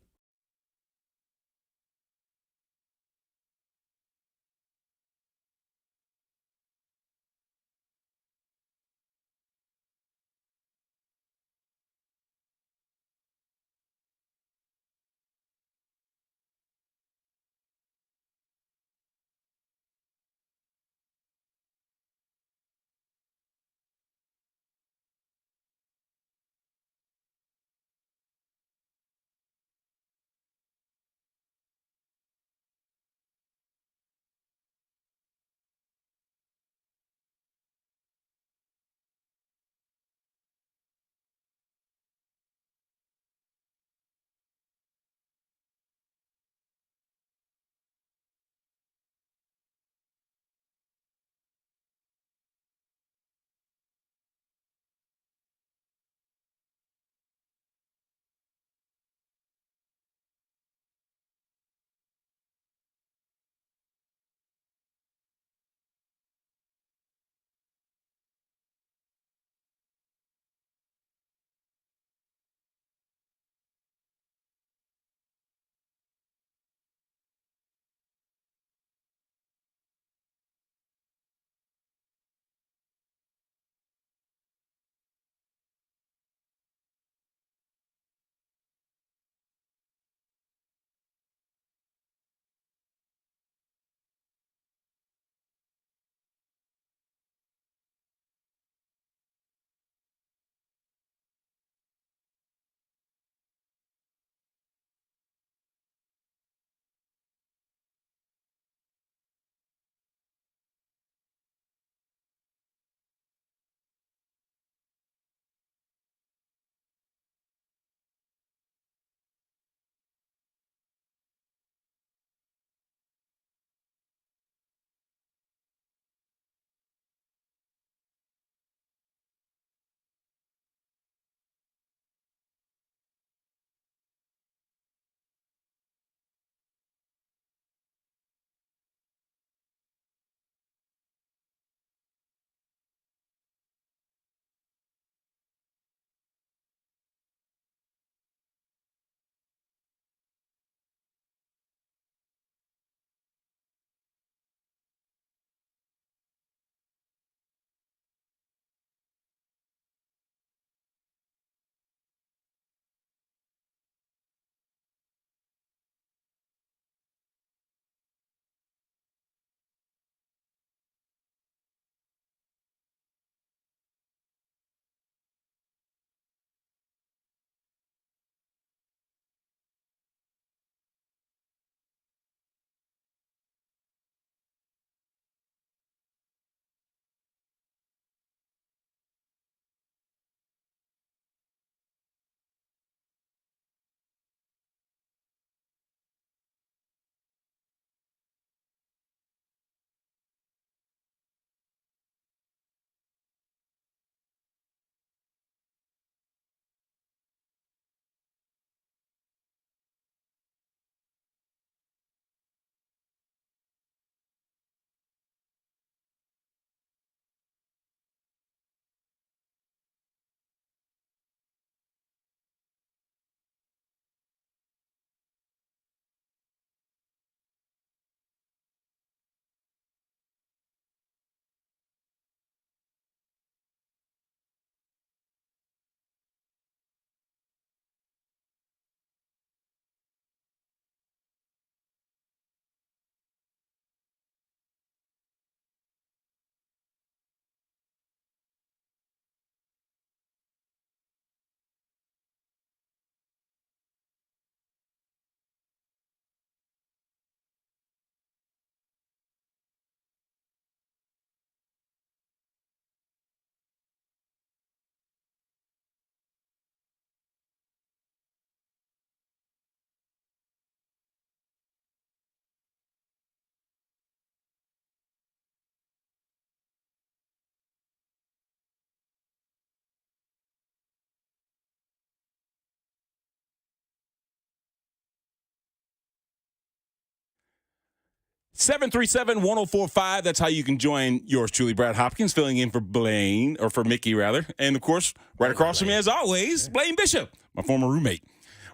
S2: 737-1045. That's how you can join yours truly, Brad Hopkins, filling in for Blaine, or for Mickey, rather. And, of course, right across from me, as always, Blaine Bishop, my former roommate.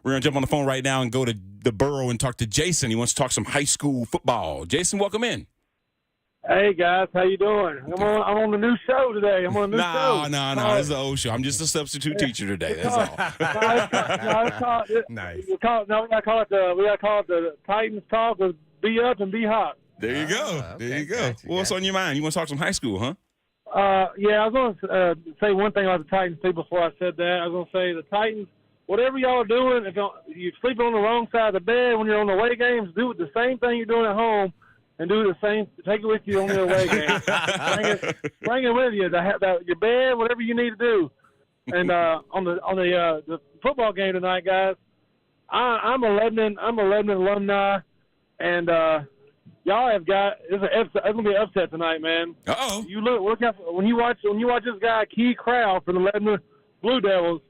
S2: We're going to jump on the phone right now and go to the borough and talk to Jason. He wants to talk some high school football. Jason, welcome in.
S8: Hey, guys. How you doing? I'm on the new show today. I'm on a new show.
S2: No. This is the old show. I'm just a substitute teacher today. That's all.
S3: Nice.
S8: We gotta call it the Titans Talk with Be Up and Be Hot.
S2: There you go.
S3: Okay.
S2: There you go.
S3: Gotcha,
S2: What's on your mind? You want to talk some high school, huh?
S8: Yeah, I was going to say one thing about the Titans, too, before I said that. I was going to say the Titans, whatever y'all are doing, if you're sleeping on the wrong side of the bed when you're on the away games, do the same thing you're doing at home and do the same. Take it with you on the away game. bring it with you, your bed, whatever you need to do. And on the football game tonight, guys, I'm a Lebanon alumni, and y'all have got it's gonna be an upset tonight, man.
S2: Uh-oh.
S8: You look out when you watch this guy Key Crowd for the Lebanon Blue Devils.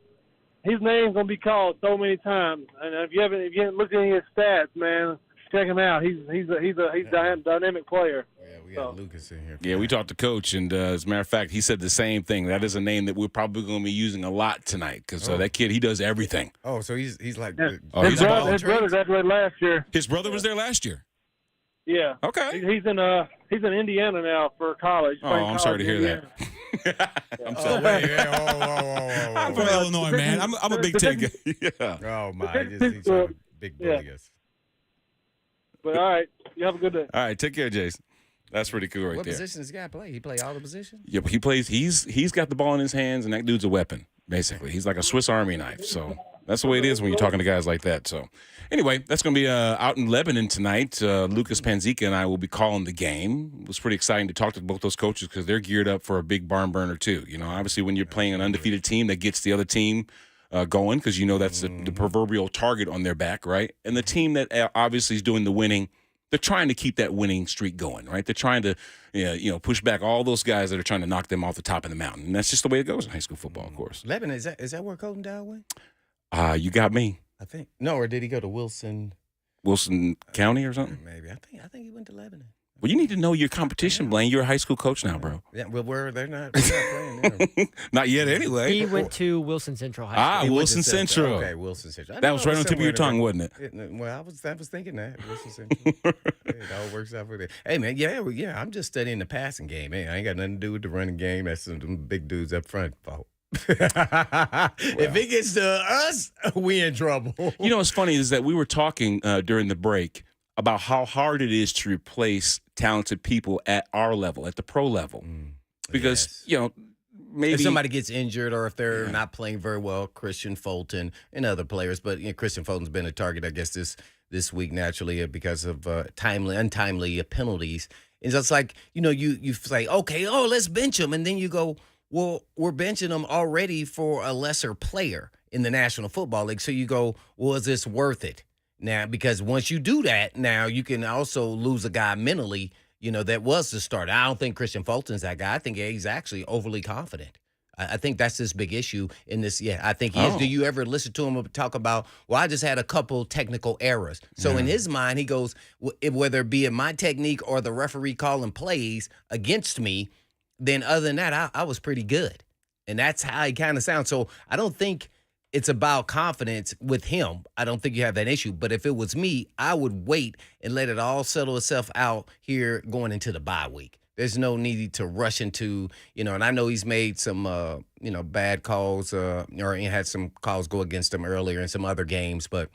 S8: His name's gonna be called so many times, and if you haven't looked at any of his stats, man, check him out. He's a dynamic player.
S3: Yeah, we got Lucas in here.
S2: Yeah, we talked to Coach, and as a matter of fact, he said the same thing. That is a name that we're probably going to be using a lot tonight because that kid, he does everything.
S3: Oh, so he's like
S8: His brother graduated last year.
S2: His brother was there last year.
S8: Yeah.
S2: Okay.
S8: He's in Indiana now for college.
S2: Oh, I'm sorry to hear that. I'm sorry. I'm from Illinois, man. I'm a Big Ten guy. Yeah.
S3: Oh, my. He's a big bully us.
S8: But, all right. You have a good day.
S2: All right. Take care, Jason. That's pretty cool right
S3: What
S2: there.
S3: position does this guy play? He play all the positions?
S2: Yeah, but he plays. He's got the ball in his hands, and that dude's a weapon, basically. He's like a Swiss Army knife. So that's the way it is when you're talking to guys like that. So anyway, that's going to be out in Lebanon tonight. Lucas Panzica and I will be calling the game. It was pretty exciting to talk to both those coaches because they're geared up for a big barn burner too. You know, obviously when you're playing an undefeated team that gets the other team going because you know that's the proverbial target on their back, right? And the team that obviously is doing the winning, they're trying to keep that winning streak going, right? They're trying to, push back all those guys that are trying to knock them off the top of the mountain. And that's just the way it goes in high school football, of course.
S3: Lebanon, is that where Colton Dow went?
S2: You got me.
S3: I think. No, or did he go to Wilson
S2: County or something?
S3: Maybe. I think he went to Lebanon.
S2: Well, you need to know your competition, Blaine. You're a high school coach now, bro.
S3: Yeah, well, they're not playing there.
S2: Not yet, anyway.
S4: He went to Wilson Central High School.
S3: He went
S2: Wilson
S3: to
S2: Central.
S3: Okay, Wilson Central.
S2: That was right on the tip of your tongue, wasn't it?
S3: Well, I was thinking that. Wilson Central. It all works out for them. Hey, man, yeah, I'm just studying the passing game. Man, I ain't got nothing to do with the running game. That's some big dudes up front fault. If it gets to us, we in trouble.
S2: You know what's funny is that we were talking during the break about how hard it is to replace talented people at our level, at the pro level. Because, maybe
S3: if somebody gets injured or if they're not playing very well, Christian Fulton and other players. But Christian Fulton's been a target, I guess, this week naturally because of untimely penalties. It's just like, you say, okay, let's bench him. And then you go, well, we're benching him already for a lesser player in the National Football League. So you go, well, is this worth it? Now, because once you do that, now you can also lose a guy mentally, that was the starter. I don't think Christian Fulton's that guy. I think he's actually overly confident. I think that's his big issue in this. Yeah, I think he is. Do you ever listen to him talk about, well, I just had a couple technical errors. So in his mind, he goes, whether it be in my technique or the referee calling plays against me, then other than that, I was pretty good. And that's how he kind of sounds. So I don't think it's about confidence with him. I don't think you have that issue. But if it was me, I would wait and let it all settle itself out here going into the bye week. There's no need to rush into, and I know he's made some, bad calls or he had some calls go against him earlier in some other games. But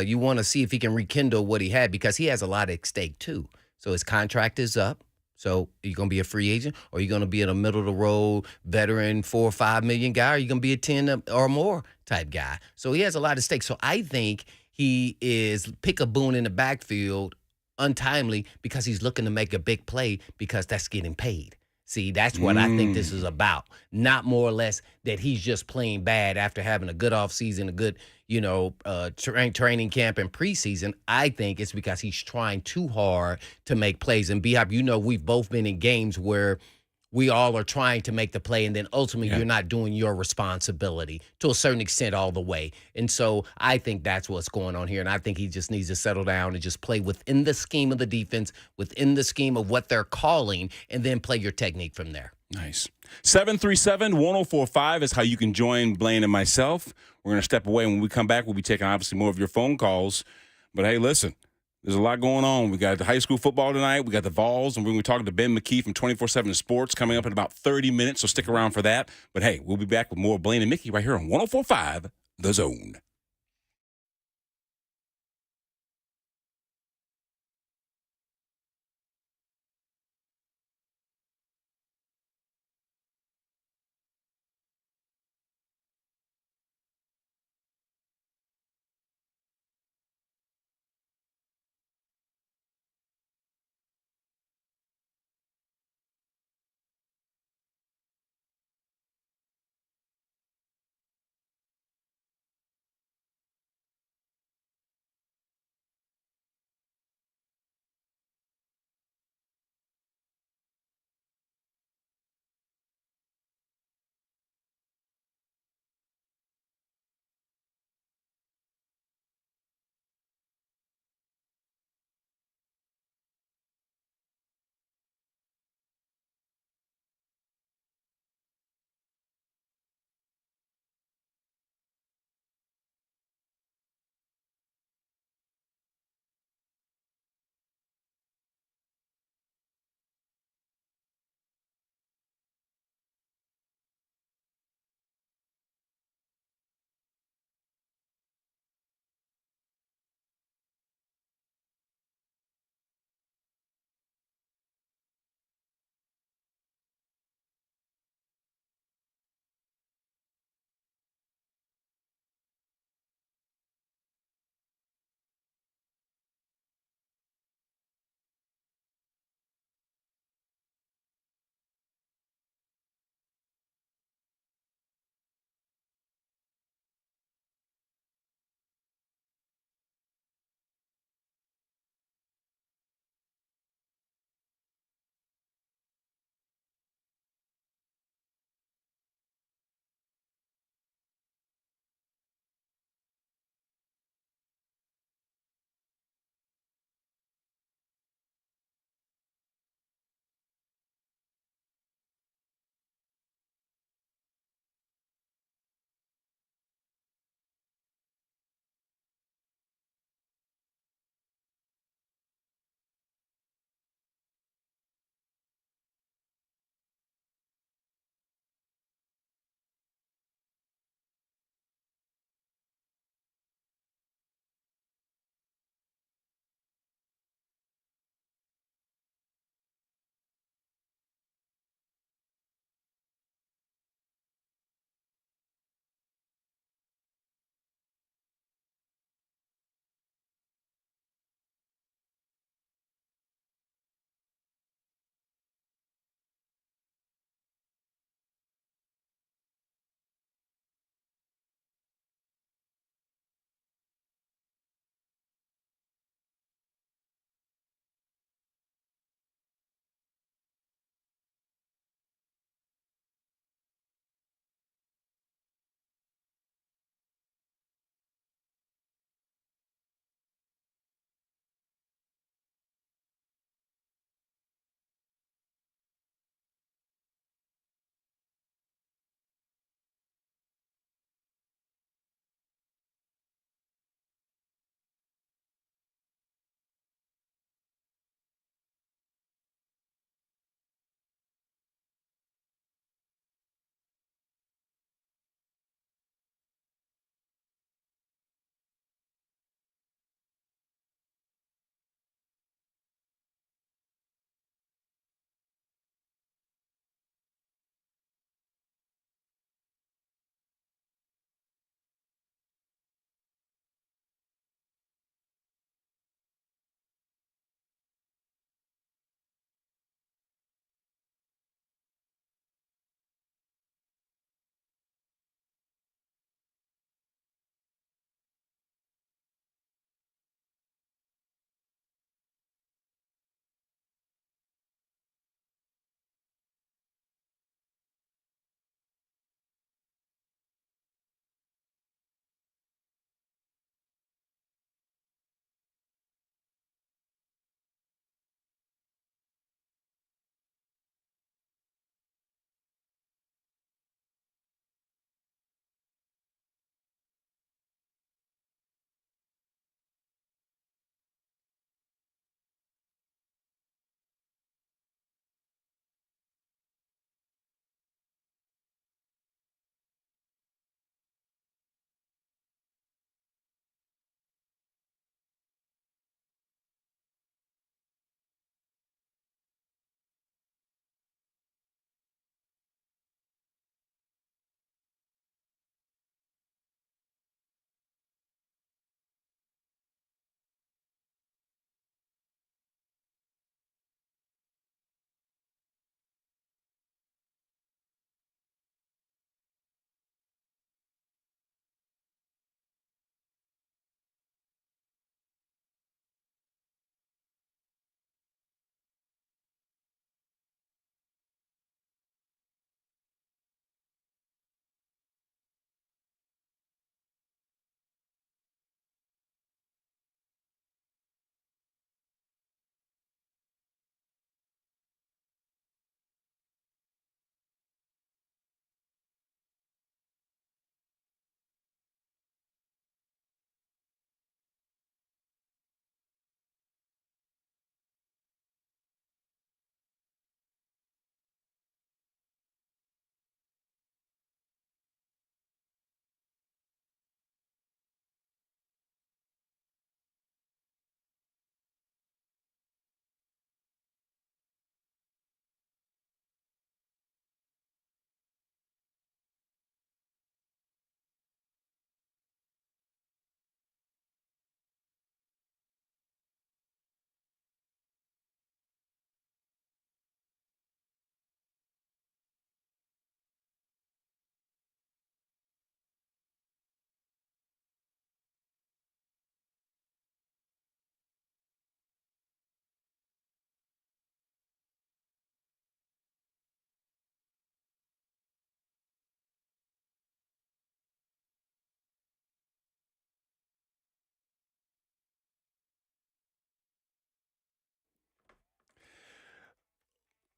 S3: you want to see if he can rekindle what he had because he has a lot at stake too. So his contract is up. So are you going to be a free agent or are you going to be in a middle-of-the-road veteran 4 or 5 million guy or are you going to be a 10 or more type guy? So he has a lot at stake. So I think he is pick-a-boon in the backfield untimely because he's looking to make a big play because that's getting paid. See, that's what I think this is about. Not more or less that he's just playing bad after having a good offseason, a good, training camp and preseason. I think it's because he's trying too hard to make plays. And B-Hop, we've both been in games where we all are trying to make the play, and then ultimately you're not doing your responsibility to a certain extent all the way. And so I think that's what's going on here, and I think he just needs to settle down and just play within the scheme of the defense, within the scheme of what they're calling, and then play your technique from there.
S2: Nice. 737-1045 is how you can join Blaine and myself. We're going to step away. When we come back, we'll be taking, obviously, more of your phone calls. But, hey, listen, there's a lot going on. We got the high school football tonight. We got the Vols, and we're going to be talking to Ben McKee from 24/7 Sports coming up in about 30 minutes, so stick around for that. But, hey, we'll be back with more Blaine and Mickey right here on 104.5 The Zone.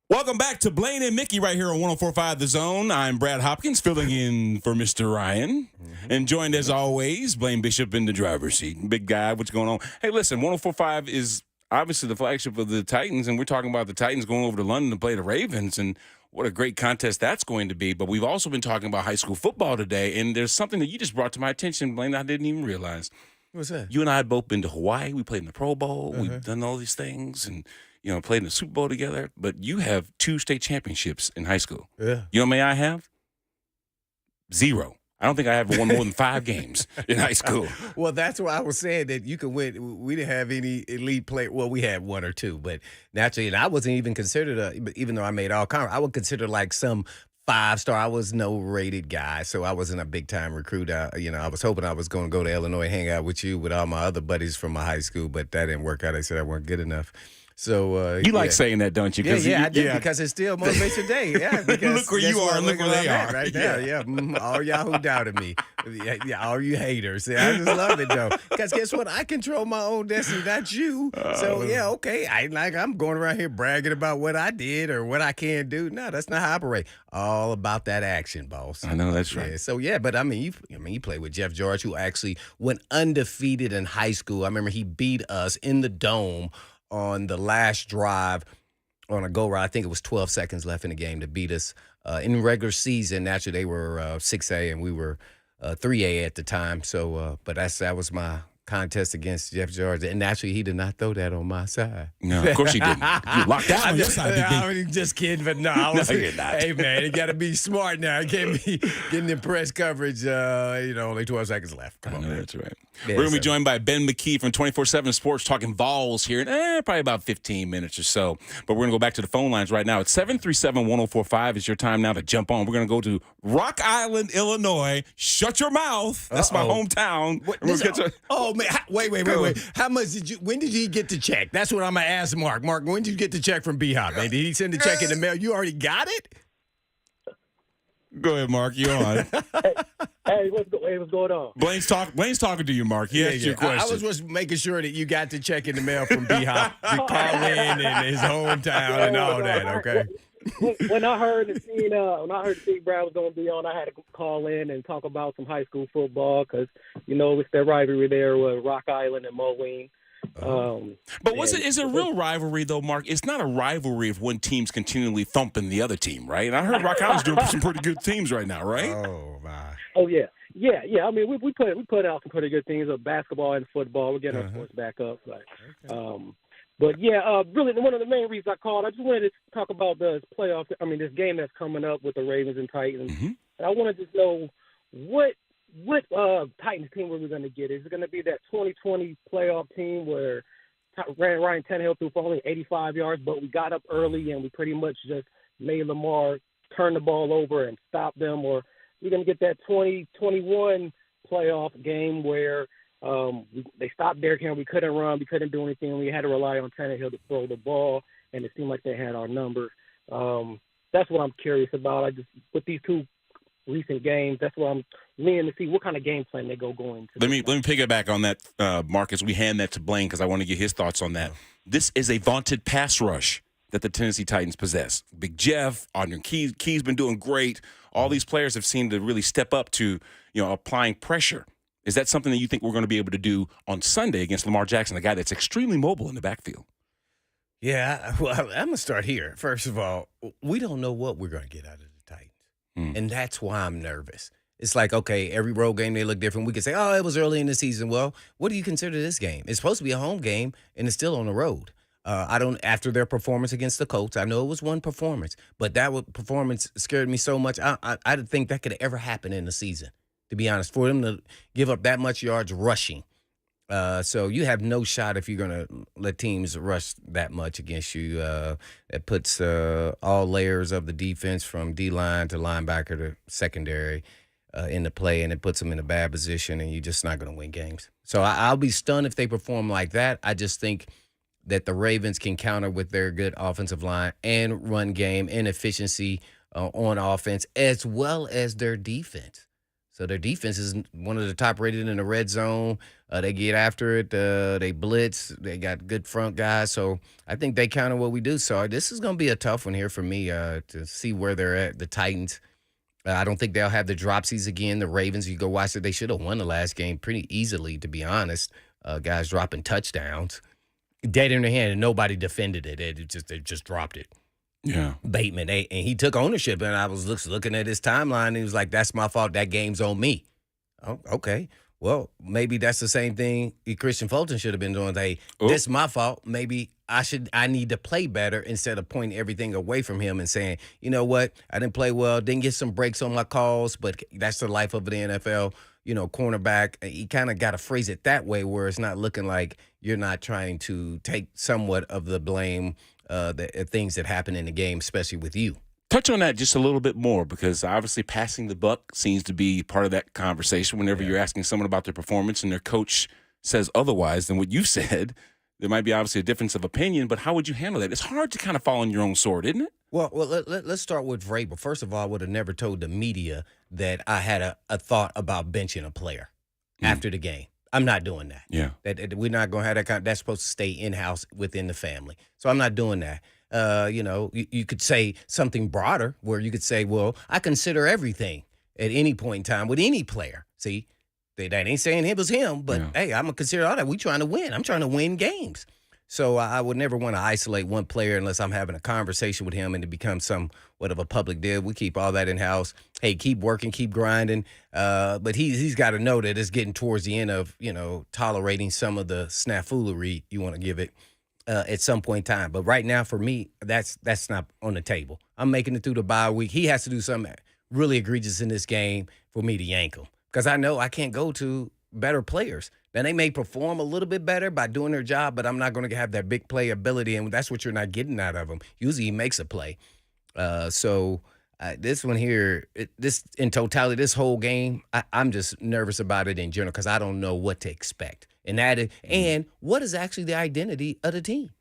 S2: Welcome back to Blaine and Mickey right here on 104.5 The Zone. I'm Brad Hopkins, filling in for Mr. Ryan. And joined, as always, Blaine Bishop in the driver's seat. Big guy, what's going on? Hey, listen, 104.5 is obviously the flagship of the Titans, and we're talking about the Titans going over to London to play the Ravens, and what a great contest that's going to be. But we've also been talking about high school football today, and there's something that you just brought to my attention, Blaine, I didn't even realize.
S3: What's that?
S2: You and I had both been to Hawaii. We played in the Pro Bowl. We've done all these things, and played in the Super Bowl together. But you have 2 state championships in high school.
S3: Yeah.
S2: You know how many I have? 0. I don't think I ever won more than 5 games in high school.
S3: Well, that's why I was saying that you could win. We didn't have any elite play. Well, we had 1 or 2, but naturally, and I wasn't even considered even though I made all conference, I would consider like some 5-star. I was no rated guy, so I wasn't a big time recruit. I was hoping I was going to go to Illinois, hang out with you with all my other buddies from my high school, but that didn't work out. They said I weren't good enough. So
S2: you like saying that, don't you?
S3: Yeah, I do because it still motivates your day. Yeah, because
S2: look where you are, look where they are
S3: right now. Yeah, all y'all who doubted me, all you haters. I just love it though, because guess what? I control my own destiny, not you. So okay. I'm going around here bragging about what I did or what I can do. No, that's not how I operate. All about that action, boss.
S2: I know that's right.
S3: Yeah, so but you played with Jeff George, who actually went undefeated in high school. I remember he beat us in the Dome on the last drive on a go route. I think it was 12 seconds left in the game to beat us. In regular season, naturally, they were 6A and we were 3A at the time. So, but that was my contest against Jeff George. And naturally, he did not throw that on my side.
S2: No, of course he didn't. You locked out on your side,
S3: I'm just kidding, but no. I was,
S2: you're not.
S3: Hey, man, you got to be smart now. You can't be getting the press coverage, only 12 seconds left. Come on, man.
S2: That's right.
S3: Yeah,
S2: We're going to be joined by Ben McKee from 24/7 Sports talking Vols here in probably about 15 minutes or so. But we're going to go back to the phone lines right now. It's 737-1045 is your time now to jump on. We're going to go to Rock Island, Illinois. Shut your mouth. That's my hometown.
S3: Oh, man. Wait. How much when did he get the check? That's what I'm going to ask Mark. Mark, when did you get the check from B-Hop, man? Did he send the check in the mail? You already got it?
S2: Go ahead, Mark. You're on.
S8: Hey, what's going on?
S2: Blaine's talking to you, Mark. He asked you a question.
S3: I was just making sure that you got the check in the mail from B-Hop to call in and his hometown and all that, okay?
S8: When I heard the scene Brad was going to be on, I had to call in and talk about some high school football because, it's that rivalry there with Rock Island and Moline.
S2: But is it a real rivalry, though, Mark? It's not a rivalry if one team's continually thumping the other team, right? And I heard Rock Island's doing some pretty good teams right now, right?
S3: Oh, my.
S8: Oh, yeah. I mean, we put out some pretty good things of basketball and football. We're getting our sports back up. Really, one of the main reasons I called, I just wanted to talk about this playoff. I mean, this game that's coming up with the Ravens and Titans. Mm-hmm. And I wanted to know what Titans team were we going to get? Is it going to be that 2020 playoff team where Ryan Tannehill threw for only 85 yards, but we got up early and we pretty much just made Lamar turn the ball over and stop them? Or we're going to get that 2021 playoff game where they stopped Derrick Henry. We couldn't run. We couldn't do anything. We had to rely on Tannehill to throw the ball, and it seemed like they had our number. That's what I'm curious about. With these 2 recent games, that's what I'm leaning to see what kind of game plan they going to.
S2: Let me piggyback on that, Mark, as we hand that to Blaine because I want to get his thoughts on that. This is a vaunted pass rush that the Tennessee Titans possess. Big Jeff, Auden Key's been doing great. All these players have seemed to really step up to applying pressure. Is that something that you think we're going to be able to do on Sunday against Lamar Jackson, a guy that's extremely mobile in the backfield?
S3: Yeah, well, I'm going to start here. First of all, we don't know what we're going to get out of the Titans, and that's why I'm nervous. It's like, okay, every road game, they look different. We could say, oh, it was early in the season. Well, what do you consider this game? It's supposed to be a home game, and it's still on the road. After their performance against the Colts, I know it was one performance, but that performance scared me so much. I didn't think that could ever happen in the season, to be honest, for them to give up that much yards rushing. So you have no shot if you're going to let teams rush that much against you. It puts all layers of the defense from D-line to linebacker to secondary into play, and it puts them in a bad position, and you're just not going to win games. So I'll be stunned if they perform like that. I just think that the Ravens can counter with their good offensive line and run game and efficiency on offense as well as their defense. So their defense is one of the top rated in the red zone. They get after it. They blitz. They got good front guys. So I think they counter what we do. So this is going to be a tough one here for me to see where they're at. The Titans, I don't think they'll have the dropsies again. The Ravens, you go watch it. They should have won the last game pretty easily, to be honest. Guys dropping touchdowns. Dead in their hand, and nobody defended it. They just dropped it.
S2: Yeah.
S3: Bateman, and he took ownership, and I was looking at his timeline, and he was like, that's my fault. That game's on me. Oh, okay. Well, maybe that's the same thing Christian Fulton should have been doing. Hey, this is my fault. Maybe I need to play better instead of pointing everything away from him and saying, you know what, I didn't play well, didn't get some breaks on my calls, but that's the life of the NFL. Cornerback, he kind of got to phrase it that way where it's not looking like you're not trying to take somewhat of the blame, the things that happen in the game, especially with you.
S2: Touch on that just a little bit more, because obviously passing the buck seems to be part of that conversation whenever you're asking someone about their performance and their coach says otherwise than what you said. There might be obviously a difference of opinion, but how would you handle that? It's hard to kind of fall on your own sword, isn't it?
S3: Well, let's start with Vrabel. First of all, I would have never told the media that I had a thought about benching a player after the game. I'm not doing that.
S2: Yeah.
S3: That we're not going to have that's supposed to stay in-house within the family. So I'm not doing that. You could say something broader where you could say, well, I consider everything at any point in time with any player. See, that ain't saying it was him, but hey, I'm going to consider all that. We trying to win. I'm trying to win games. So I would never want to isolate one player unless I'm having a conversation with him and it becomes somewhat of a public deal. We keep all that in-house. Hey, keep working, keep grinding. But he's got to know that it's getting towards the end of, tolerating some of the snafoolery you want to give it at some point in time. But right now, for me, that's not on the table. I'm making it through the bye week. He has to do something really egregious in this game for me to yank him, because I know I can't go to better players. Now, they may perform a little bit better by doing their job, but I'm not going to have that big play ability, and that's what you're not getting out of him. Usually he makes a play. This one here, this in totality, this whole game, I'm just nervous about it in general because I don't know what to expect. And what is actually the identity of the team?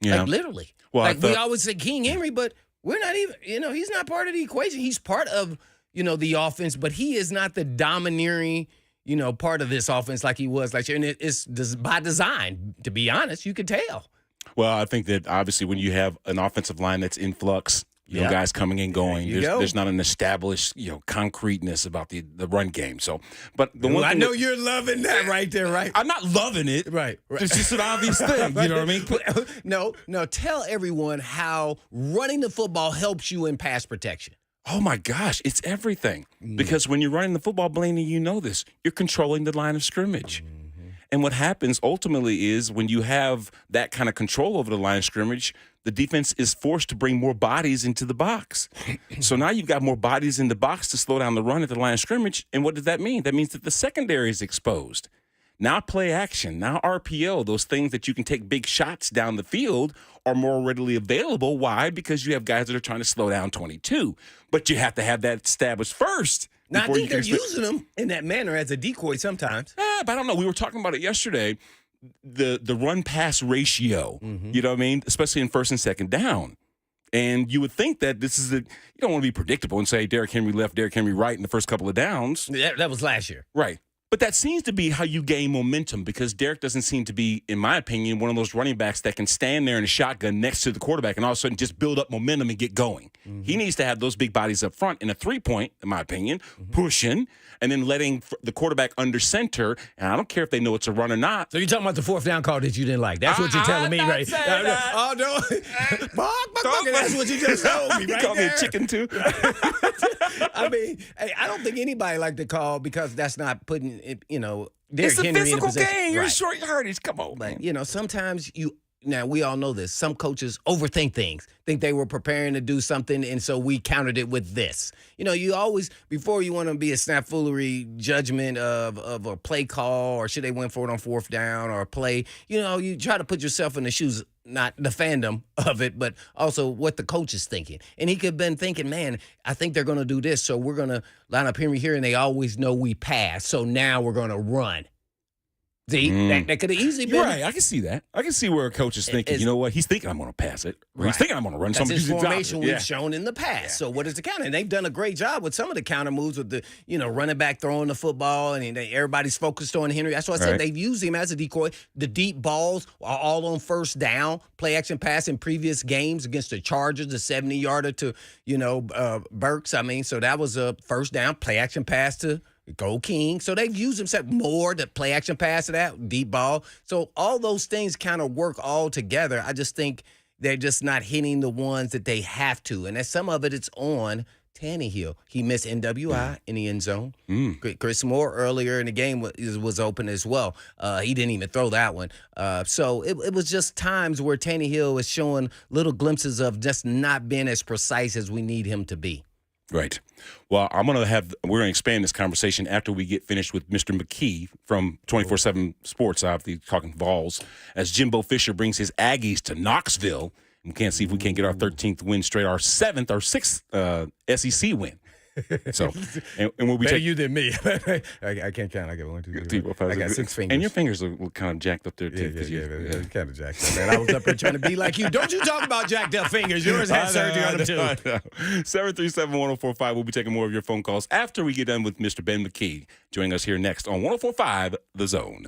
S2: Yeah.
S3: Like, literally.
S2: Well,
S3: we always say King Henry, but we're not even, he's not part of the equation. He's part of, the offense, but he is not the domineering part of this offense like he was last year. And it's by design, to be honest. You could tell.
S2: Well, I think that obviously when you have an offensive line that's in flux, guys coming and going, there's not an established, concreteness about the run game. So, but the one thing
S3: I know you're loving that right there, right?
S2: I'm not loving it.
S3: Right.
S2: It's just an obvious thing. You know what I mean?
S3: No, tell everyone how running the football helps you in pass protection.
S2: Oh, my gosh, it's everything. Because when you're running the football, Blaney, you know this. You're controlling the line of scrimmage. And what happens ultimately is when you have that kind of control over the line of scrimmage, the defense is forced to bring more bodies into the box. So now you've got more bodies in the box to slow down the run at the line of scrimmage. And what does that mean? That means that the secondary is exposed. Now play action, now RPO, those things that you can take big shots down the field are more readily available. Why? Because you have guys that are trying to slow down 22. But you have to have that established first.
S3: Now, I think they're using them in that manner as a decoy sometimes.
S2: But I don't know. We were talking about it yesterday, the run-pass ratio, you know what I mean, especially in first and second down. And you would think that this is you don't want to be predictable and say Derrick Henry left, Derrick Henry right in the first couple of downs.
S3: That was last year.
S2: Right. But that seems to be how you gain momentum because Derrick doesn't seem to be, in my opinion, one of those running backs that can stand there in a shotgun next to the quarterback and all of a sudden just build up momentum and get going. He needs to have those big bodies up front in a three-point, in my opinion, pushing and then letting the quarterback under center. And I don't care if they know it's a run or not.
S3: So you're talking about the fourth down call that you didn't like. That's what you're telling me, right?
S2: Oh,
S3: no. That's what you just told me, right?
S2: You call me a chicken, too?
S3: I mean, hey, I don't think anybody liked the call because that's not putting, Derrick
S2: it's a
S3: Henry
S2: physical
S3: in a
S2: game. You're
S3: right.
S2: short yardage. Come on, man.
S3: But, sometimes now we all know this. Some coaches overthink things, think they were preparing to do something, and so we countered it with this. You always, before you want to be a snap-foolery judgment of a play call or should they went for it on fourth down or a play, you try to put yourself in the shoes, not the fandom of it, but also what the coach is thinking. And he could have been thinking, man, I think they're going to do this, so we're going to line up Henry here, and they always know we pass, so now we're going to run. See, that could have easily been.
S2: You're right. I can see that. I can see where a coach is thinking, you know what? He's thinking I'm going to pass it. Or he's thinking I'm going to run
S3: That's
S2: something.
S3: his formation we've shown in the past. So what is the counter? And they've done a great job with some of the counter moves with the, running back throwing the football, and everybody's focused on Henry. That's why I said they've used him as a decoy. The deep balls are all on first down. Play action pass in previous games against the Chargers, the 70-yarder to, Burks. I mean, so that was a first down play action pass to Go King. So they've used himself more to play action pass to that, deep ball. So all those things kind of work all together. I just think they're just not hitting the ones that they have to. And some of it's on Tannehill. He missed NWI in the end zone. Chris Moore earlier in the game was open as well. He didn't even throw that one. So it was just times where Tannehill is showing little glimpses of just not being as precise as we need him to be.
S2: Right. Well, we're going to expand this conversation after we get finished with Mr. McKee from 24/7 Sports, obviously talking Vols, as Jimbo Fisher brings his Aggies to Knoxville. We can't see if we can't get our 13th win straight, our 6th SEC win. So, and we'll be
S3: better you than me. I can't count. I got 1, 2, 3. I got 6 fingers.
S2: And your fingers are kind of jacked up there, too.
S3: Yeah, kind of jacked up, man. I was up there trying to be like you. Don't you talk about jacked up fingers. Yours had surgery on them, too.
S2: 737-1045. We'll be taking more of your phone calls after we get done with Mr. Ben McKee. Joining us here next on 1045 The Zone.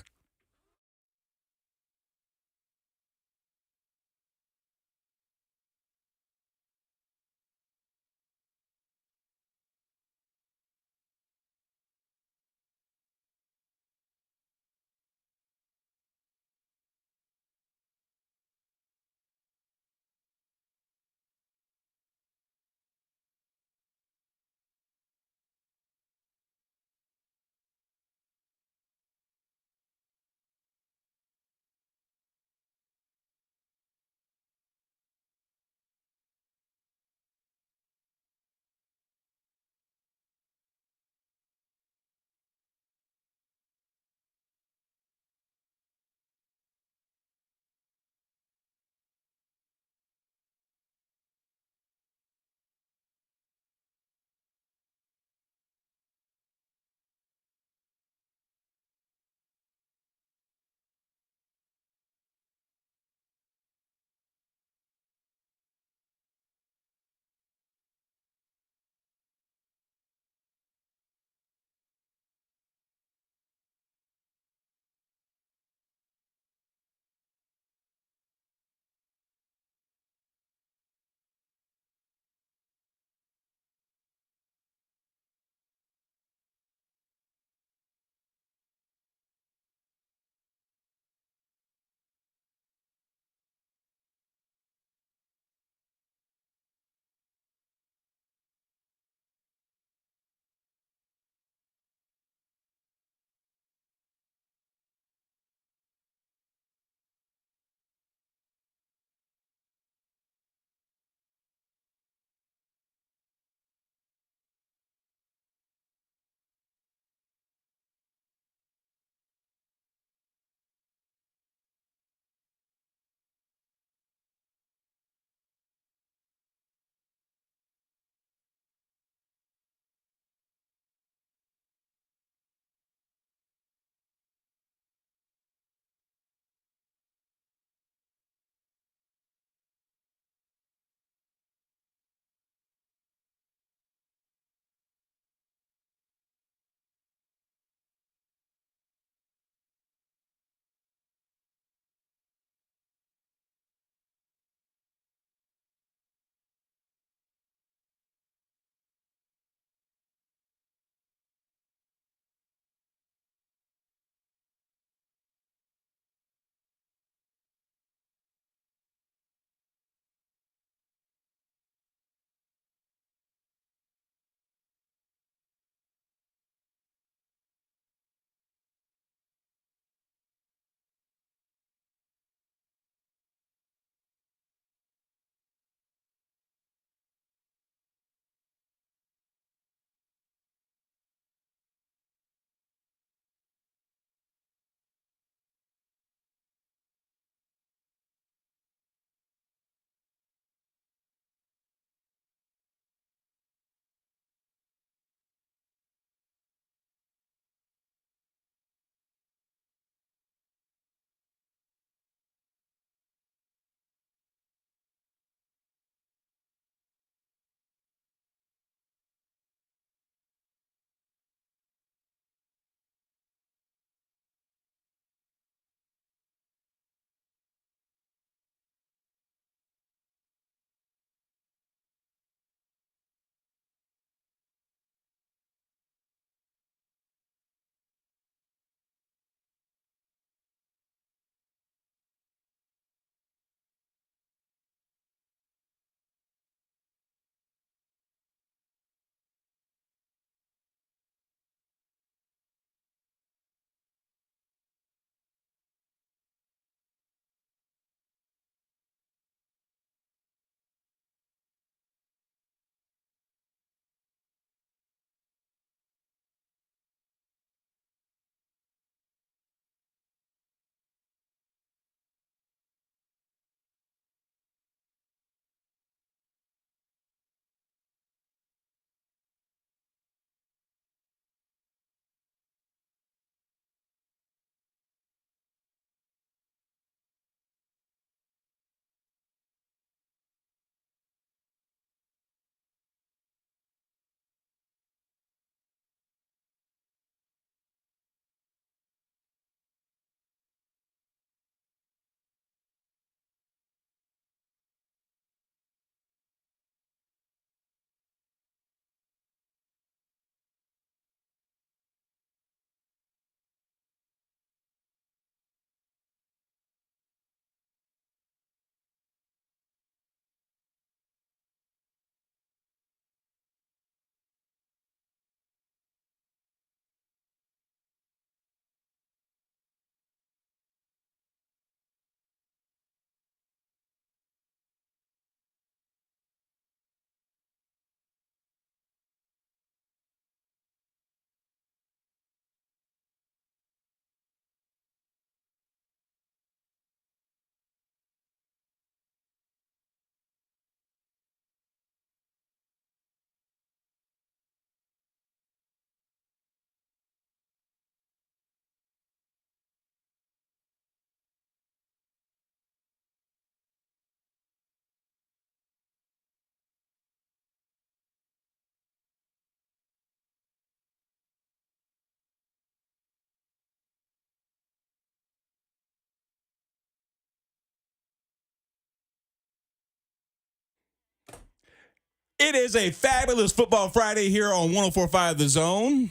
S2: It is a fabulous Football Friday here on 104.5 The Zone.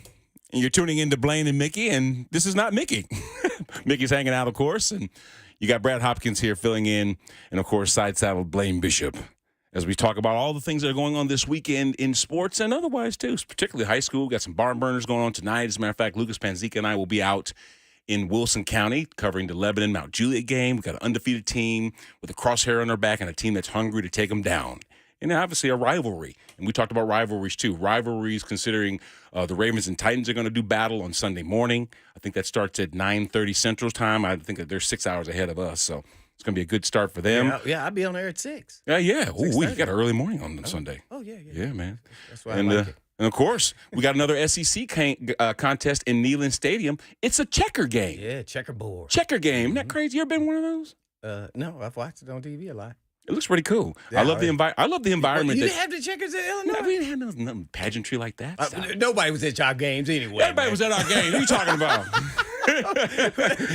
S2: And you're tuning in to Blaine and Mickey, and this is not Mickey. Mickey's hanging out, of course, and you got Brad Hopkins here filling in, and, of course, side-saddled Blaine Bishop as we talk about all the things that are going on this weekend in sports and otherwise, too, particularly high school. We've got some barn burners going on tonight. As a matter of fact, Lucas Panzica and I will be out in Wilson County covering the Lebanon-Mount Juliet game. We've got an undefeated team with a crosshair on their back and a team that's hungry to take them down. And obviously a rivalry. And we talked about rivalries, too. Rivalries considering the Ravens and Titans are going to do battle on Sunday morning. I think that starts at 9:30 Central Time. I think that they're 6 hours ahead of us, so it's going to be a good start for them.
S3: Yeah, I'll be on there at 6.
S2: Yeah. Ooh, we got an early morning on Sunday.
S3: Oh, yeah.
S2: Yeah, man.
S3: That's why I like it.
S2: And, of course, we got another SEC contest in Neyland Stadium. It's a checker game.
S3: Yeah, checkerboard.
S2: Checker game. Isn't that crazy? You ever been one of those?
S3: No, I've watched it on TV a lot.
S2: It looks pretty cool.
S3: Yeah,
S2: I love the environment.
S3: You didn't have the checkers in Illinois?
S2: No, we didn't have nothing pageantry like that.
S3: Nobody was at y'all games anyway.
S2: Everybody was at our game. What are you talking about?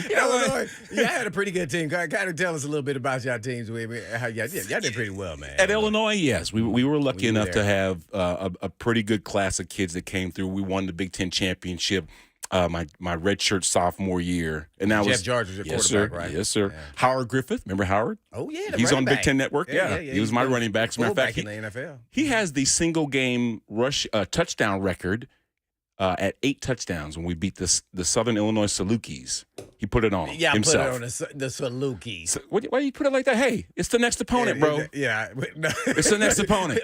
S3: Illinois, y'all had a pretty good team. Kind of tell us a little bit about y'all teams. How y'all did pretty well, man.
S2: At Illinois, yes. We were lucky enough to have a pretty good class of kids that came through. We won the Big Ten championship my redshirt sophomore year. And that
S3: Jeff George was your quarterback, right?
S2: Yes, sir.
S3: Yeah.
S2: Howard Griffith. Remember Howard?
S3: Oh, yeah.
S2: He's on Big Ten Network. Yeah. He was my running back. As a matter of fact,
S3: in the NFL.
S2: He has the single game rush touchdown record at 8 touchdowns when we beat the Southern Illinois Salukis. He put it on himself.
S3: Put it on the Salukis.
S2: So, why do you put it like that? Hey, it's the next opponent, bro.
S3: Yeah.
S2: It's the next opponent.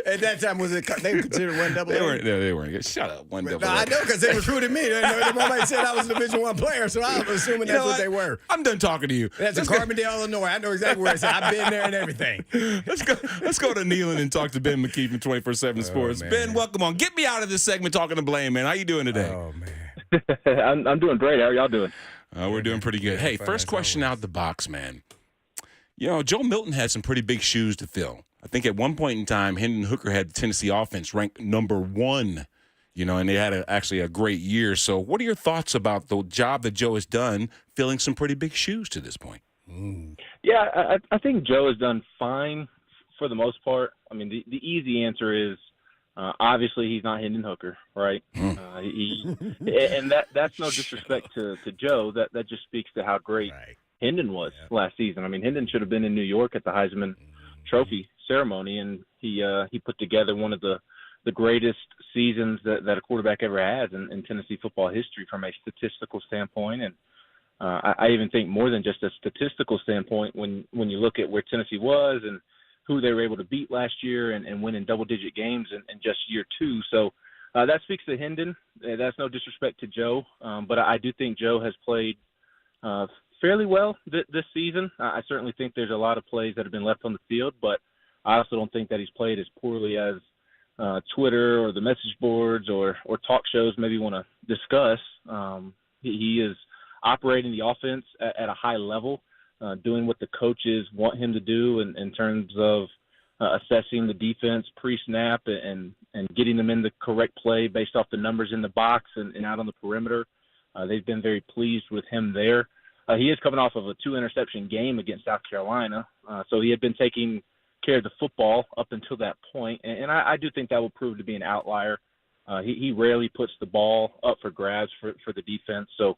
S3: At that time, was it? They were considered 1AA?
S2: They weren't. Shut up, 1AA.
S3: No, I know because they recruited me. Nobody said I was a Division I player, so I'm assuming that's what they were.
S2: I'm done talking to you.
S3: That's in Carbondale, Illinois. I know exactly where it's at. I've been there and everything.
S2: Let's go to Neyland and talk to Ben McKee from 24/7 Sports. Ben, welcome on. Get me out of this segment talking to Blaine, man. How you doing today?
S3: Oh man.
S5: I'm doing great. How are y'all doing?
S2: We're doing pretty good. Hey, first question out the box, man. You know, Joe Milton had some pretty big shoes to fill. I think at one point in time, Hendon Hooker had the Tennessee offense ranked number 1, you know, and they had actually a great year. So what are your thoughts about the job that Joe has done filling some pretty big shoes to this point?
S5: Yeah, I think Joe has done fine for the most part. I mean, the easy answer is obviously he's not Hendon Hooker, right? And that's no disrespect to Joe. That just speaks to how great Hendon was last season. I mean, Hendon should have been in New York at the Heisman Trophy ceremony, and he put together one of the greatest seasons that a quarterback ever has in Tennessee football history from a statistical standpoint. And I even think more than just a statistical standpoint when you look at where Tennessee was and who they were able to beat last year and win in double-digit games in just year 2. So that speaks to Hendon. That's no disrespect to Joe, but I do think Joe has played fairly well this season. I certainly think there's a lot of plays that have been left on the field, but I also don't think that he's played as poorly as Twitter or the message boards or talk shows maybe want to discuss. He is operating the offense at a high level, doing what the coaches want him to do in terms of assessing the defense pre-snap and getting them in the correct play based off the numbers in the box and out on the perimeter. They've been very pleased with him there. He is coming off of a 2-interception game against South Carolina, so he had been taking care of the football up until that point, and I do think that will prove to be an outlier. He rarely puts the ball up for grabs for the defense, so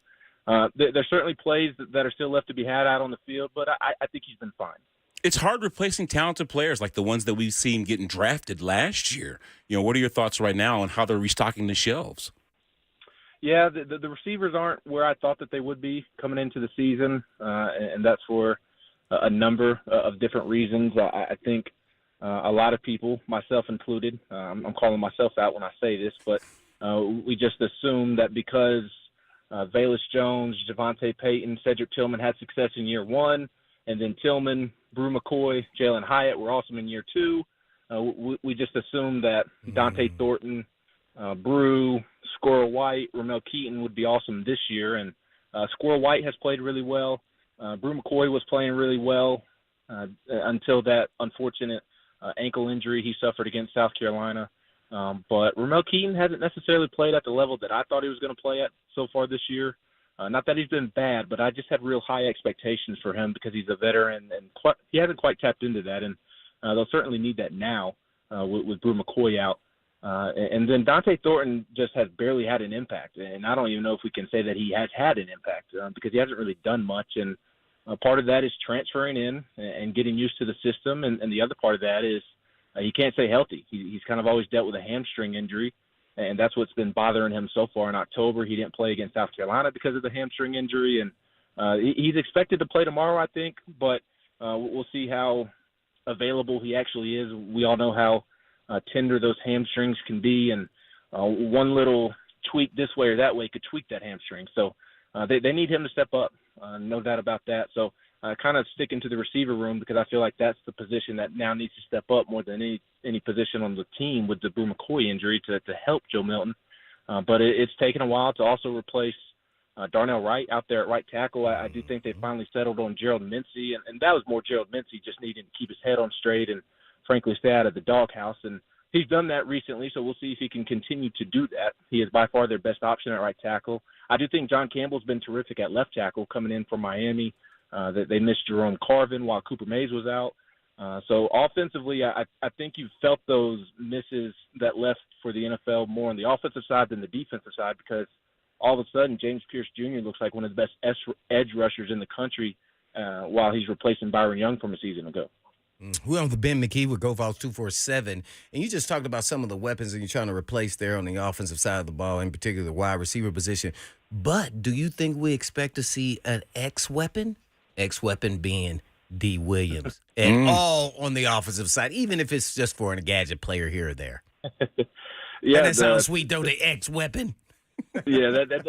S5: there's certainly plays that are still left to be had out on the field, but I think he's been fine.
S2: It's hard replacing talented players like the ones that we've seen getting drafted last year. You know, what are your thoughts right now on how they're restocking the shelves?
S5: Yeah, the receivers aren't where I thought that they would be coming into the season, and that's for a number of different reasons. I think a lot of people, myself included, I'm calling myself out when I say this, but we just assume that because Velus Jones, Javonte Payton, Cedric Tillman had success in year 1, and then Tillman, Brew McCoy, Jalen Hyatt were awesome in year 2. We just assumed that Dante Thornton, Brew, Squirrel White, Ramel Keaton would be awesome this year, and Squirrel White has played really well. Brew McCoy was playing really well until that unfortunate ankle injury he suffered against South Carolina. But Ramel Keaton hasn't necessarily played at the level that I thought he was going to play at so far this year. Not that he's been bad, but I just had real high expectations for him because he's a veteran, and he hasn't quite tapped into that. And
S9: they'll certainly need that now with Brew McCoy out. And then Dante Thornton just has barely had an impact. And I don't even know if we can say that he has had an impact because he hasn't really done much. And part of that is transferring in and getting used to the system. And the other part of that is he can't stay healthy. He's kind of always dealt with a hamstring injury. And that's what's been bothering him so far. In October, he didn't play against South Carolina because of the hamstring injury. And he's expected to play tomorrow, I think. But we'll see how available he actually is. We all know how tender those hamstrings can be. And one little tweak this way or that way could tweak that hamstring. So they need him to step up. No doubt about that. So kind of sticking to the receiver room because I feel like that's the position that now needs to step up more than any position on the team with the Brew McCoy injury to help Joe Milton. But it's taken a while to also replace Darnell Wright out there at right tackle. I do think they finally settled on Gerald Mincey, and that was more Gerald Mincey just needing to keep his head on straight and, frankly, stay out of the doghouse. And he's done that recently, so we'll see if he can continue to do that. He is by far their best option at right tackle. I do think John Campbell's been terrific at left tackle coming in from Miami. They missed Jerome Carvin while Cooper Mays was out. So offensively, I think you've felt those misses that left for the NFL more on the offensive side than the defensive side because all of a sudden James Pierce Jr. looks like one of the best edge rushers in the country while he's replacing Byron Young from a season ago.
S3: We're on the Ben McKee with Go Vols 247, and you just talked about some of the weapons that you're trying to replace there on the offensive side of the ball, in particular the wide receiver position. But do you think we expect to see an X-weapon? X-weapon being D. Williams and all on the offensive side, even if it's just for a gadget player here or there.
S9: Yeah,
S3: that sounds sweet, though, the X-weapon.
S9: Yeah, that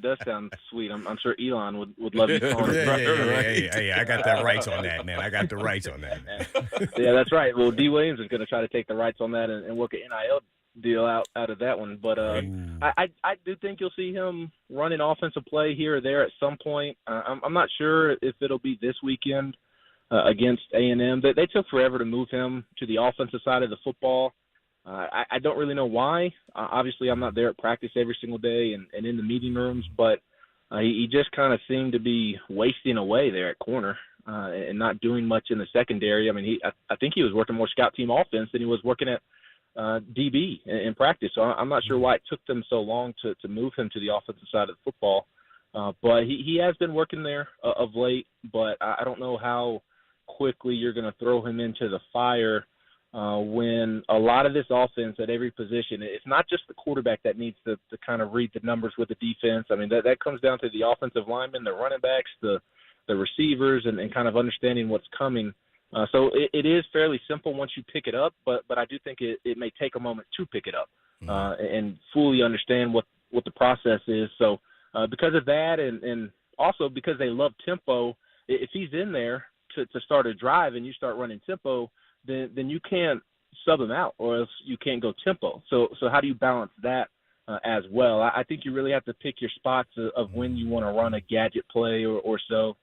S9: does sound sweet. I'm sure Elon would love you calling it.
S3: Hey, I got the rights on that, man.
S9: Yeah, that's right. Well, D. Williams is going to try to take the rights on that and work an NIL deal out of that one. But I do think you'll see him running offensive play here or there at some point. I'm not sure if it'll be this weekend against A&M. They took forever to move him to the offensive side of the football. I don't really know why. Obviously, I'm not there at practice every single day and in the meeting rooms, but he just kind of seemed to be wasting away there at corner and not doing much in the secondary. I mean, I think he was working more scout team offense than he was working at DB in practice. So I'm not sure why it took them so long to move him to the offensive side of the football. But he has been working there of late, but I don't know how quickly you're going to throw him into the fire when a lot of this offense at every position, it's not just the quarterback that needs to kind of read the numbers with the defense. I mean, that comes down to the offensive linemen, the running backs, the receivers, and kind of understanding what's coming. So it is fairly simple once you pick it up, but I do think it may take a moment to pick it up and fully understand what the process is. So because of that and also because they love tempo, if he's in there to start a drive and you start running tempo, then you can't sub him out or else you can't go tempo. So how do you balance that as well? I think you really have to pick your spots of when you want to run a gadget play or so.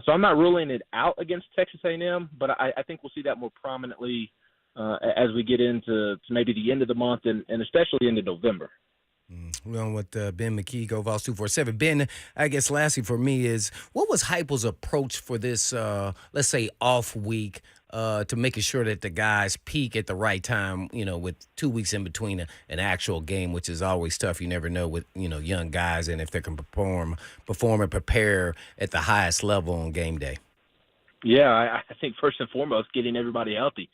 S9: So I'm not ruling it out against Texas A&M, but I think we'll see that more prominently as we get into maybe the end of the month and especially into November.
S3: We're on with Ben McKee, Go Vols 247. Ben, I guess lastly for me is, what was Heupel's approach for this, let's say, off week to making sure that the guys peak at the right time, with 2 weeks in between an actual game, which is always tough. You never know with, young guys and if they can perform and prepare at the highest level on game day.
S9: Yeah, I think first and foremost, getting everybody healthy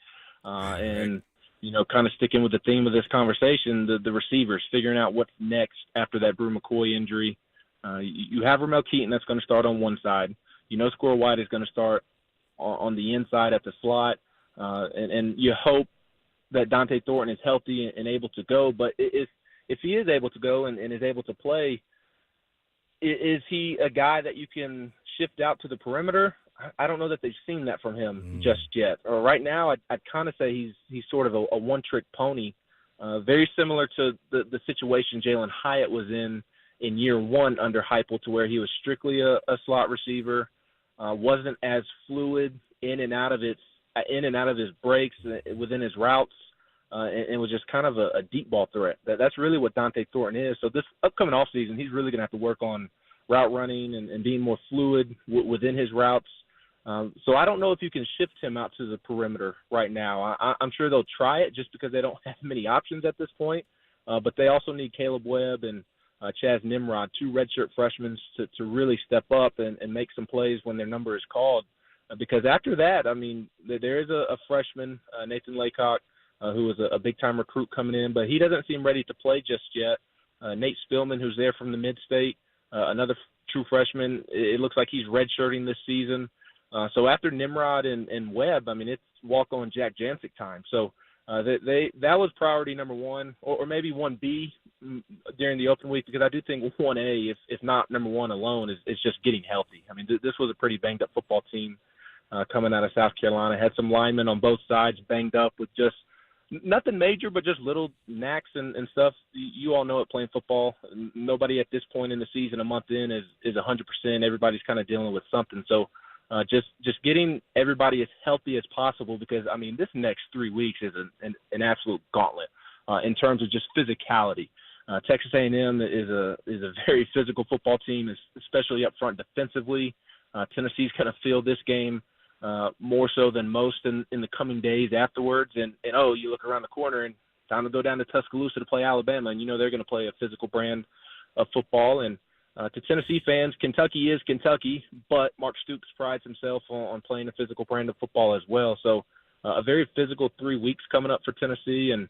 S9: and kind of sticking with the theme of this conversation, the receivers, figuring out what's next after that Brew McCoy injury. You have Ramel Keaton that's going to start on one side. Squirrel White is going to start on the inside at the slot. And you hope that Dante Thornton is healthy and able to go. But if he is able to go and is able to play, is he a guy that you can shift out to the perimeter? I don't know that they've seen that from him just yet. Right now, I'd kind of say he's sort of a one-trick pony, very similar to the situation Jalen Hyatt was in year one under Heupel, to where he was strictly a slot receiver, wasn't as fluid in and out of his breaks within his routes, and was just kind of a deep ball threat. That's really what Dante Thornton is. So this upcoming offseason, he's really going to have to work on route running and being more fluid within his routes. So I don't know if you can shift him out to the perimeter right now. I'm sure they'll try it just because they don't have many options at this point. But they also need Caleb Webb and Chaz Nimrod, two redshirt freshmen, to really step up and make some plays when their number is called. Because after that, I mean, there is a freshman, Nathan Laycock, who was a big-time recruit coming in, but he doesn't seem ready to play just yet. Nate Spillman, who's there from the mid-state, another true freshman. It looks like he's redshirting this season. So after Nimrod and Webb, I mean, it's walk-on Jack Jancic time. So that was priority number one, or maybe 1B during the open week, because I do think 1A, if not number one alone, is just getting healthy. I mean, this was a pretty banged-up football team coming out of South Carolina. Had some linemen on both sides banged up with just nothing major, but just little knacks and stuff. You all know it playing football. Nobody at this point in the season, a month in, is 100%. Everybody's kind of dealing with something. So just getting everybody as healthy as possible, because, I mean, this next 3 weeks is an absolute gauntlet in terms of just physicality. Texas A&M is a very physical football team, especially up front defensively. Tennessee's going to feel this game more so than most in the coming days afterwards. And you look around the corner and time to go down to Tuscaloosa to play Alabama, and you know they're going to play a physical brand of football. And to Tennessee fans, Kentucky is Kentucky, but Mark Stoops prides himself on playing a physical brand of football as well. So a very physical 3 weeks coming up for Tennessee, and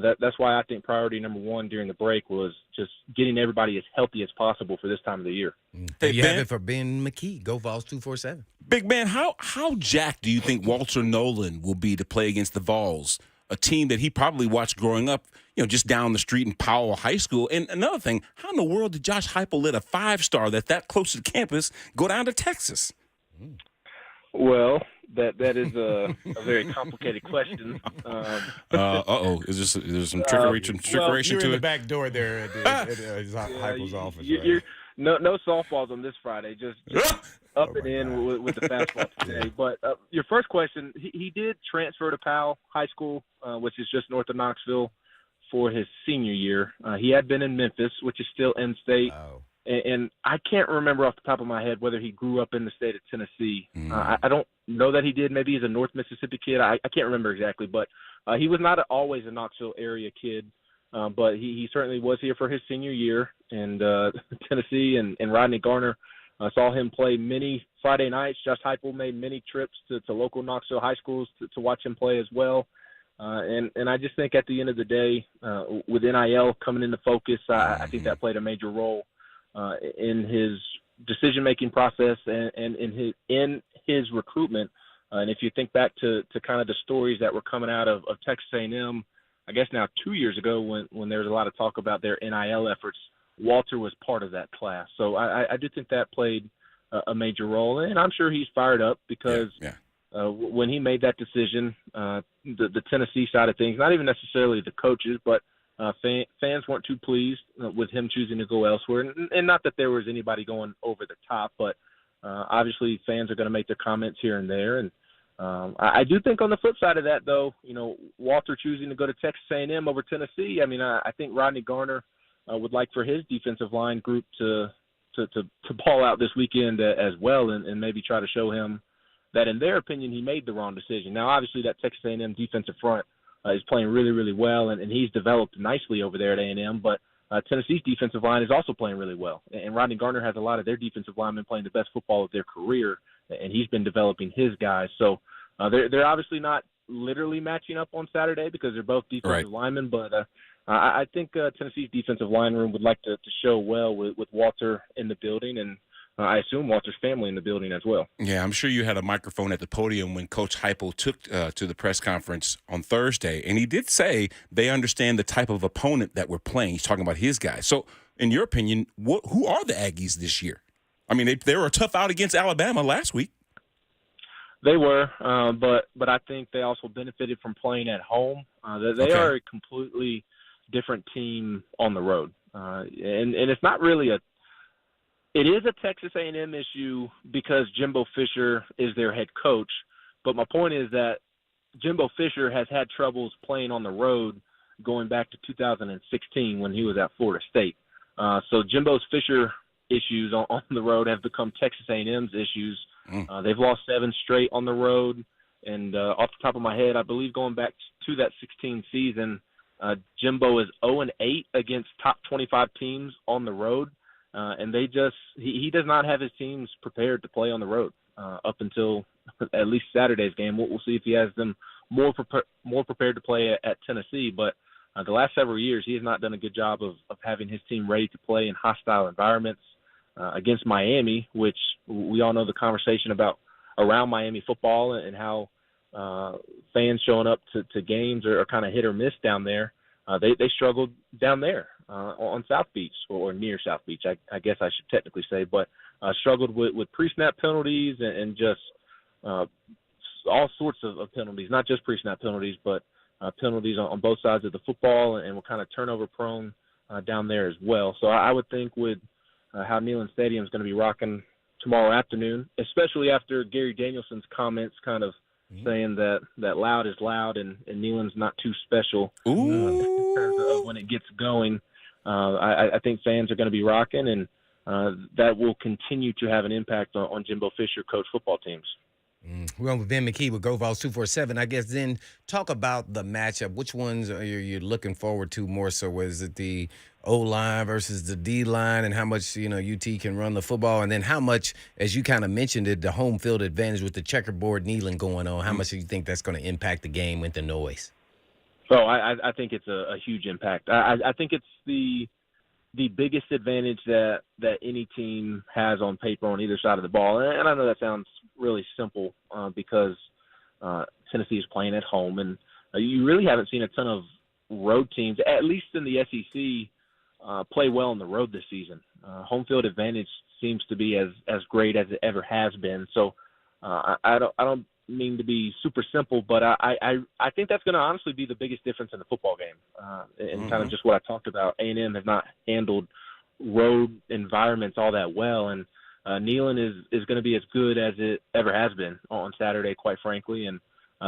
S9: that's why I think priority number one during the break was just getting everybody as healthy as possible for this time of the year.
S3: Hey, you have it for Ben McKee. Go Vols 247.
S2: Big man, how jacked do you think Walter Nolan will be to play against the Vols, a team that he probably watched growing up, just down the street in Powell High School? And another thing, how in the world did Josh Heupel let a 5-star that close to the campus go down to Texas?
S9: Well, that is a very complicated question.
S2: Is there some trickery
S3: You're
S2: to
S3: in the
S2: it?
S3: back door there at Heupel's office. Right?
S9: No softballs on this Friday. Just up and in with the fastball today. But your first question, he did transfer to Powell High School, which is just north of Knoxville, for his senior year. He had been in Memphis, which is still in-state.
S3: Oh.
S9: And I can't remember off the top of my head whether he grew up in the state of Tennessee. I don't know that he did. Maybe he's a North Mississippi kid. I can't remember exactly. But he was not always a Knoxville area kid. But he certainly was here for his senior year. And Tennessee and Rodney Garner saw him play many Friday nights. Josh Heupel made many trips to local Knoxville high schools to watch him play as well. And I just think at the end of the day, with NIL coming into focus, I think that played a major role in his decision-making process and in his recruitment. And if you think back to kind of the stories that were coming out of Texas A&M, I guess now 2 years ago when there was a lot of talk about their NIL efforts, Walter was part of that class. So I do think that played a major role. And I'm sure he's fired up because when he made that decision, the Tennessee side of things, not even necessarily the coaches, but fans weren't too pleased with him choosing to go elsewhere. And not that there was anybody going over the top, but obviously fans are going to make their comments here and there. And I do think on the flip side of that, though, Walter choosing to go to Texas A&M over Tennessee, I mean, I think Rodney Garner would like for his defensive line group to ball out this weekend as well and maybe try to show him that, in their opinion, he made the wrong decision. Now, obviously, that Texas A&M defensive front is playing really, really well, and he's developed nicely over there at A&M. But Tennessee's defensive line is also playing really well. And Rodney Garner has a lot of their defensive linemen playing the best football of their career, and he's been developing his guys. So they're obviously not literally matching up on Saturday because they're both defensive linemen. But I think Tennessee's defensive line room would like to show well with Walter in the building, and I assume Walter's family in the building as well.
S2: Yeah, I'm sure you had a microphone at the podium when Coach Heupel took to the press conference on Thursday, and he did say they understand the type of opponent that we're playing. He's talking about his guys. So, in your opinion, who are the Aggies this year? I mean, they were tough out against Alabama last week.
S9: They were, but I think they also benefited from playing at home. They are a completely different team on the road, and it's not really It is a Texas A&M issue because Jimbo Fisher is their head coach. But my point is that Jimbo Fisher has had troubles playing on the road going back to 2016 when he was at Florida State. So Jimbo Fisher issues on the road have become Texas A&M's issues They've lost 7 straight on the road. And off the top of my head, I believe going back to that 16 season, Jimbo is 0-8 against top 25 teams on the road. And he does not have his teams prepared to play on the road up until at least Saturday's game. We'll see if he has them more prepared to play at Tennessee. But the last several years, he has not done a good job of having his team ready to play in hostile environments against Miami, which we all know the conversation about around Miami football and how fans showing up to games are kind of hit or miss down there. They struggled down there on South Beach or near South Beach, I guess I should technically say, but struggled with pre-snap penalties and just all sorts of penalties, not just pre-snap penalties, but penalties on both sides of the football, and were kind of turnover prone down there as well. So I would think with how Neyland Stadium is going to be rocking tomorrow afternoon, especially after Gary Danielson's comments kind of saying that loud is loud and Neyland's not too special in terms of when it gets going. I think fans are going to be rocking, and that will continue to have an impact on Jimbo Fisher coach football teams.
S3: Well, with Ben McKee with Go Vols 247, I guess then talk about the matchup. Which ones are you looking forward to more so? Is it the O-line versus the D-line, and how much, UT can run the football? And then how much, as you kind of mentioned it, the home field advantage with the checkerboard kneeling going on, how much do you think that's going to impact the game with the noise?
S9: Oh, I think it's a huge impact. I think it's the biggest advantage that any team has on paper on either side of the ball. And I know that sounds really simple because Tennessee is playing at home, and you really haven't seen a ton of road teams, at least in the SEC, play well on the road this season. Home field advantage seems to be as great as it ever has been. So I don't mean to be super simple, but I think that's going to honestly be the biggest difference in the football game. And kind of just what I talked about, A&M has not handled road environments all that well, and Neyland is going to be as good as it ever has been on Saturday, quite frankly. And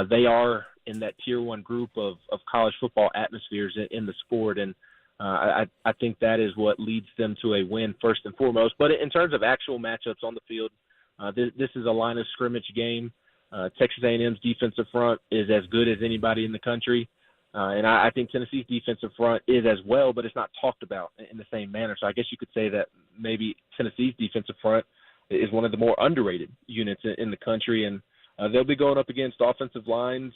S9: they are in that tier 1 group of college football atmospheres in the sport, and I think that is what leads them to a win first and foremost. But in terms of actual matchups on the field, this is a line of scrimmage game. Texas A&M's defensive front is as good as anybody in the country. And I think Tennessee's defensive front is as well, but it's not talked about in the same manner. So I guess you could say that maybe Tennessee's defensive front is one of the more underrated units in the country. And they'll be going up against offensive lines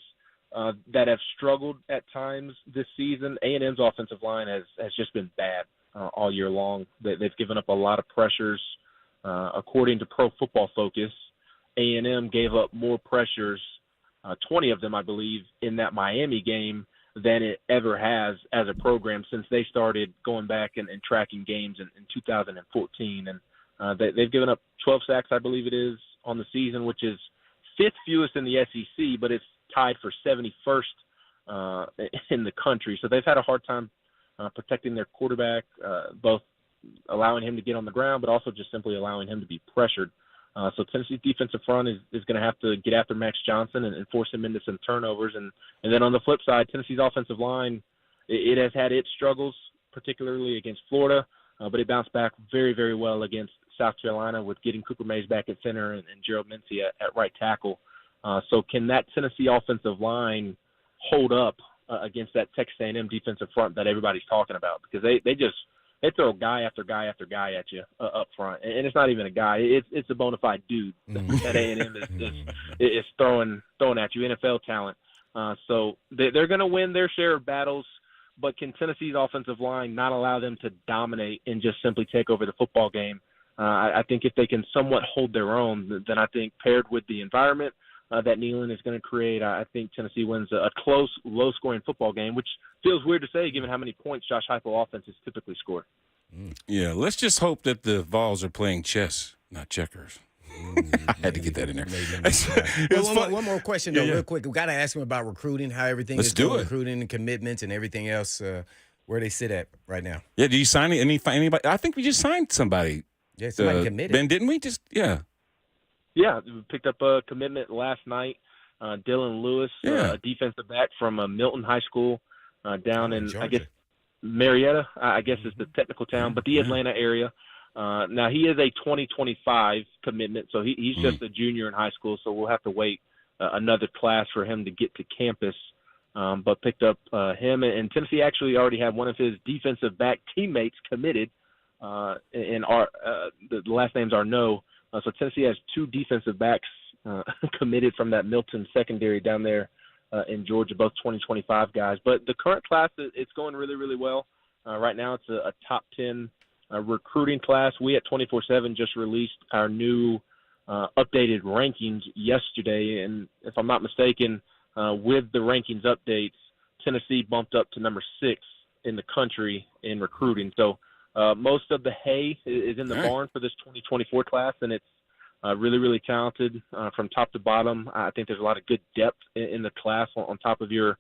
S9: that have struggled at times this season. A&M's offensive line has just been bad all year long. They've given up a lot of pressures. According to Pro Football Focus, A&M gave up more pressures, 20 of them, I believe, in that Miami game than it ever has as a program since they started going back and tracking games in 2014. And they've given up 12 sacks, I believe it is, on the season, which is 5th fewest in the SEC, but it's tied for 71st in the country. So they've had a hard time protecting their quarterback, both allowing him to get on the ground, but also just simply allowing him to be pressured. So Tennessee's defensive front is going to have to get after Max Johnson and force him into some turnovers. And then on the flip side, Tennessee's offensive line, it has had its struggles, particularly against Florida, but it bounced back very, very well against South Carolina with getting Cooper Mays back at center and Gerald Mincey at right tackle. So can that Tennessee offensive line hold up against that Texas A&M defensive front that everybody's talking about? Because they throw guy after guy after guy at you up front, and it's not even a guy; it's a bona fide dude that A&M is throwing at you, NFL talent. So they're going to win their share of battles, but can Tennessee's offensive line not allow them to dominate and just simply take over the football game? I think if they can somewhat hold their own, then I think paired with the environment that Neyland is going to create, I think Tennessee wins a close, low-scoring football game, which feels weird to say given how many points Josh Heupel offenses typically score.
S2: Yeah, let's just hope that the Vols are playing chess, not checkers. I had to get that in there.
S3: One more question, though, real quick. We got to ask him about recruiting, how everything is going, recruiting and commitments and everything else, where they sit at right now.
S2: Yeah, did you sign anybody? I think we just signed somebody.
S3: Yeah, somebody committed.
S2: Ben, didn't we?
S9: Yeah, we picked up a commitment last night. Dylan Lewis, a defensive back from Milton High School down in, Georgia. I guess, Marietta, I guess is the technical town, but the Atlanta area. Now, he is a 2025 commitment, so he's just a junior in high school, so we'll have to wait another class for him to get to campus. But picked up him, and Tennessee actually already had one of his defensive back teammates committed. The last names are no. So Tennessee has 2 defensive backs committed from that Milton secondary down there in Georgia, both 2025 guys. But the current class, it's going really, really well. Right now it's a top 10 recruiting class. We at 24/7 just released our new updated rankings yesterday, and if I'm not mistaken, with the rankings updates, Tennessee bumped up to number 6 in the country in recruiting. So most of the hay is in the barn for this 2024 class, and it's really, really talented from top to bottom. I think there's a lot of good depth in the class on top of your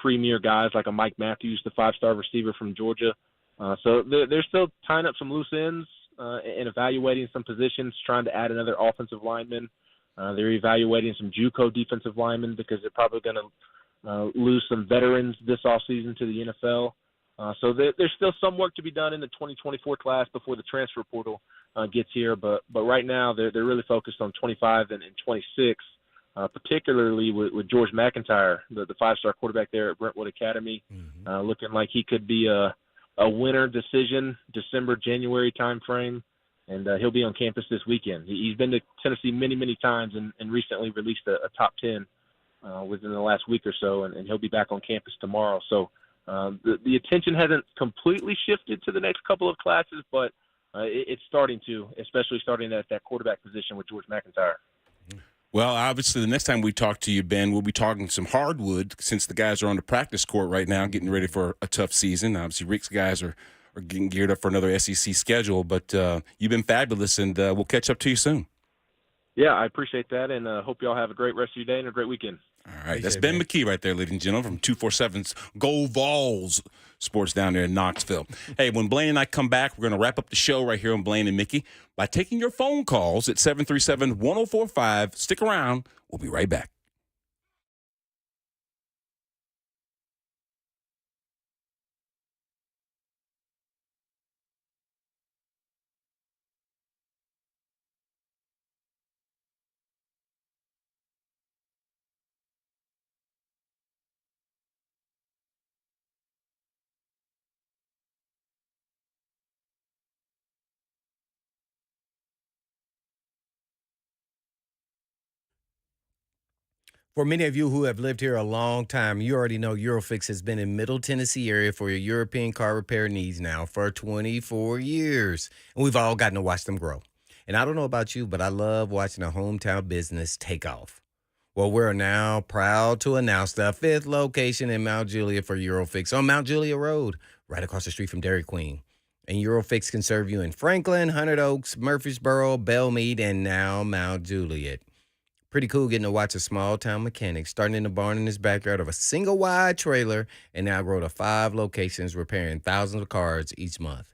S9: premier guys like a Mike Matthews, the 5-star receiver from Georgia. So they're still tying up some loose ends and evaluating some positions, trying to add another offensive lineman. They're evaluating some JUCO defensive linemen because they're probably going to lose some veterans this offseason to the NFL. So there's still some work to be done in the 2024 class before the transfer portal gets here. But right now they're really focused on 25 and 26, particularly with George McIntyre, the 5-star quarterback there at Brentwood Academy, looking like he could be a winner decision, December, January timeframe. And he'll be on campus this weekend. He's been to Tennessee many, many times and recently released a top 10 within the last week or so, and he'll be back on campus tomorrow. So the attention hasn't completely shifted to the next couple of classes, but it's starting to, especially starting at that quarterback position with George McIntyre.
S2: Well, obviously, the next time we talk to you, Ben, we'll be talking some hardwood since the guys are on the practice court right now getting ready for a tough season. Obviously, Rick's guys are getting geared up for another SEC schedule, but you've been fabulous, and we'll catch up to you soon.
S9: Yeah, I appreciate that, and hope you all have a great rest of your day and a great weekend.
S2: All right, that's Ben McKee right there, ladies and gentlemen, from 247's Go Vols Sports down there in Knoxville. Hey, when Blaine and I come back, we're going to wrap up the show right here on Blaine and Mickey by taking your phone calls at 737-1045. Stick around. We'll be right back.
S3: For many of you who have lived here a long time, you already know Eurofix has been in Middle Tennessee area for your European car repair needs now for 24 years. And we've all gotten to watch them grow. And I don't know about you, but I love watching a hometown business take off. Well, we're now proud to announce the 5th location in Mount Juliet for Eurofix on Mount Juliet Road, right across the street from Dairy Queen. And Eurofix can serve you in Franklin, Hundred Oaks, Murfreesboro, Belmead, and now Mount Juliet. Pretty cool getting to watch a small-town mechanic starting in the barn in his backyard of a single-wide trailer and now grow to 5 locations repairing thousands of cars each month.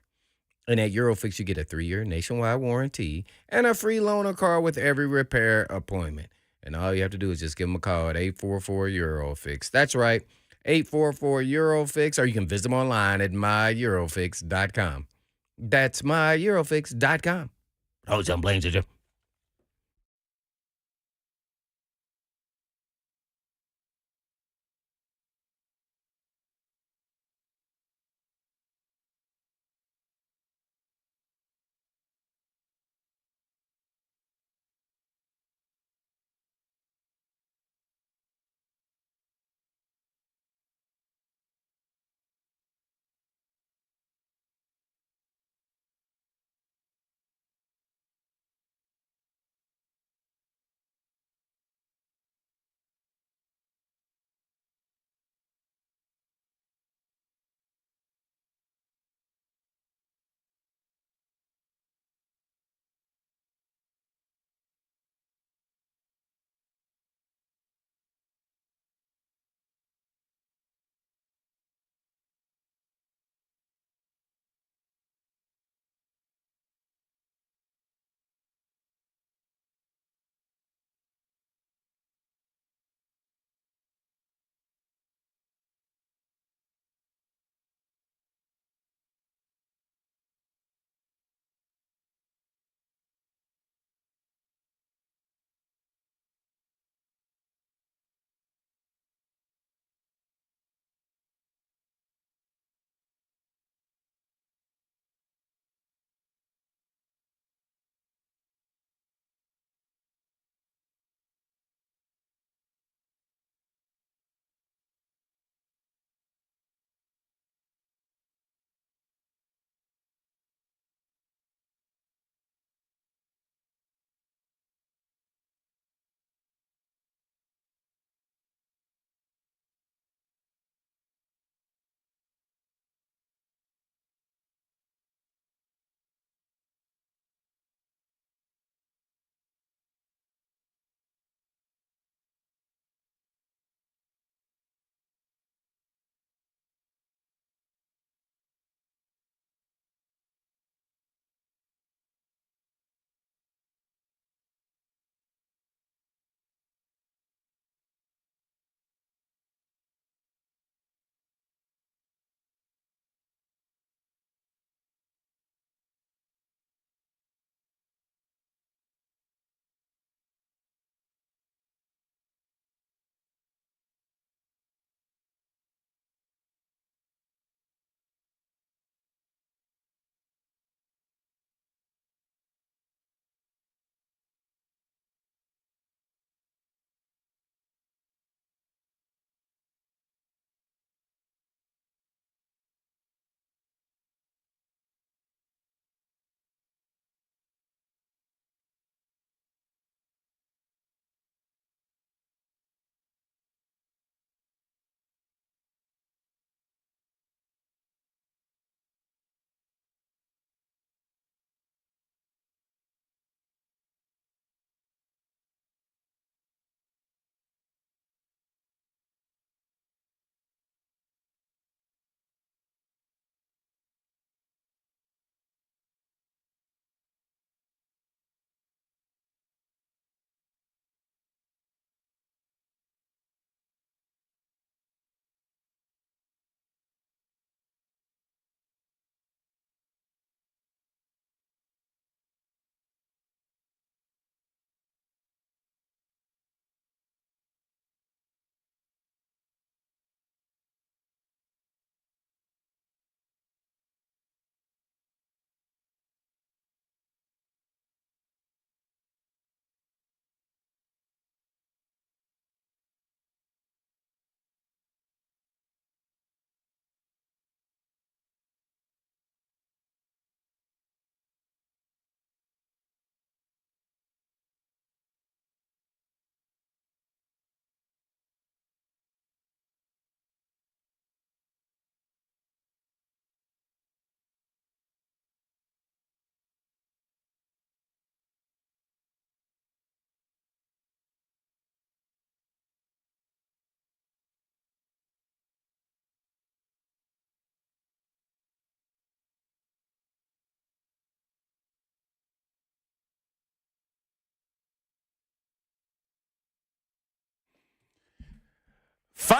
S3: And at Eurofix, you get a 3-year nationwide warranty and a free loaner car with every repair appointment. And all you have to do is just give them a call at 844-EUROFIX. That's right, 844-EUROFIX, or you can visit them online at myeurofix.com. That's myeurofix.com. Oh, some Blaine, did you?